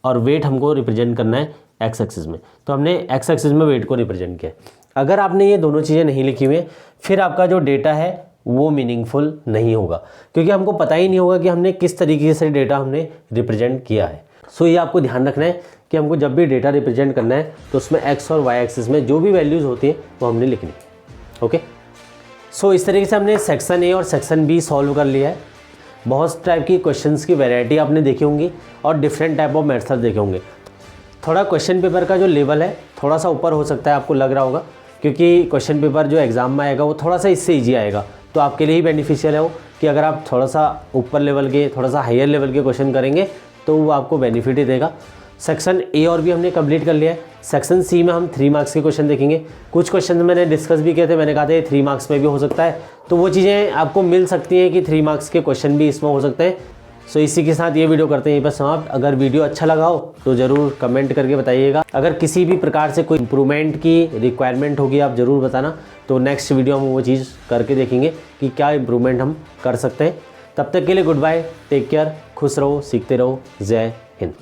और वेट हमको रिप्रेजेंट करना है एक्स एक्सिस में, तो हमने एक्स एक्सिस में वेट को रिप्रेजेंट किया है। अगर आपने ये दोनों चीज़ें नहीं लिखी हुई है फिर आपका जो डेटा है वो मीनिंगफुल नहीं होगा, क्योंकि हमको पता ही नहीं होगा कि हमने किस तरीके से डेटा हमने रिप्रेजेंट किया है। सो ये आपको ध्यान रखना है कि हमको जब भी डेटा रिप्रेजेंट करना है तो उसमें एक्स और वाई एक्सिस में जो भी वैल्यूज़ होती है वो हमने लिखनी है। ओके, सो इस तरीके से हमने सेक्शन ए और सेक्शन बी सॉल्व कर लिया है। बहुत टाइप की क्वेश्चंस की वैरायटी आपने देखी होंगी और डिफरेंट टाइप ऑफ मेथड देखे होंगे। थोड़ा क्वेश्चन पेपर का जो लेवल है थोड़ा सा ऊपर हो सकता है, आपको लग रहा होगा, क्योंकि क्वेश्चन पेपर जो एग्ज़ाम में आएगा वो थोड़ा सा इससे ईजी आएगा, तो आपके लिए ही बेनिफिशियल है वो कि अगर आप थोड़ा सा ऊपर लेवल के, थोड़ा सा हायर लेवल के क्वेश्चन करेंगे तो वो आपको बेनिफिट ही देगा। सेक्शन ए और बी हमने कंप्लीट कर लिया है। सेक्शन सी में हम 3 मार्क्स के क्वेश्चन देखेंगे। कुछ क्वेश्चन मैंने डिस्कस भी किए थे, मैंने कहा था ये 3 मार्क्स में भी हो सकता है, तो वो चीज़ें आपको मिल सकती हैं कि 3 मार्क्स के क्वेश्चन भी इसमें हो सकते हैं। सो इसी के साथ ये वीडियो करते हैं यहीं पर समाप्त। अगर वीडियो अच्छा लगा हो तो ज़रूर कमेंट करके बताइएगा। अगर किसी भी प्रकार से कोई इंप्रूवमेंट की रिक्वायरमेंट होगी आप ज़रूर बताना, तो नेक्स्ट वीडियो हम वो चीज़ करके देखेंगे कि क्या इंप्रूवमेंट हम कर सकते हैं। तब तक के लिए गुड बाय, टेक केयर, खुश रहो, सीखते रहो, जय हिंद।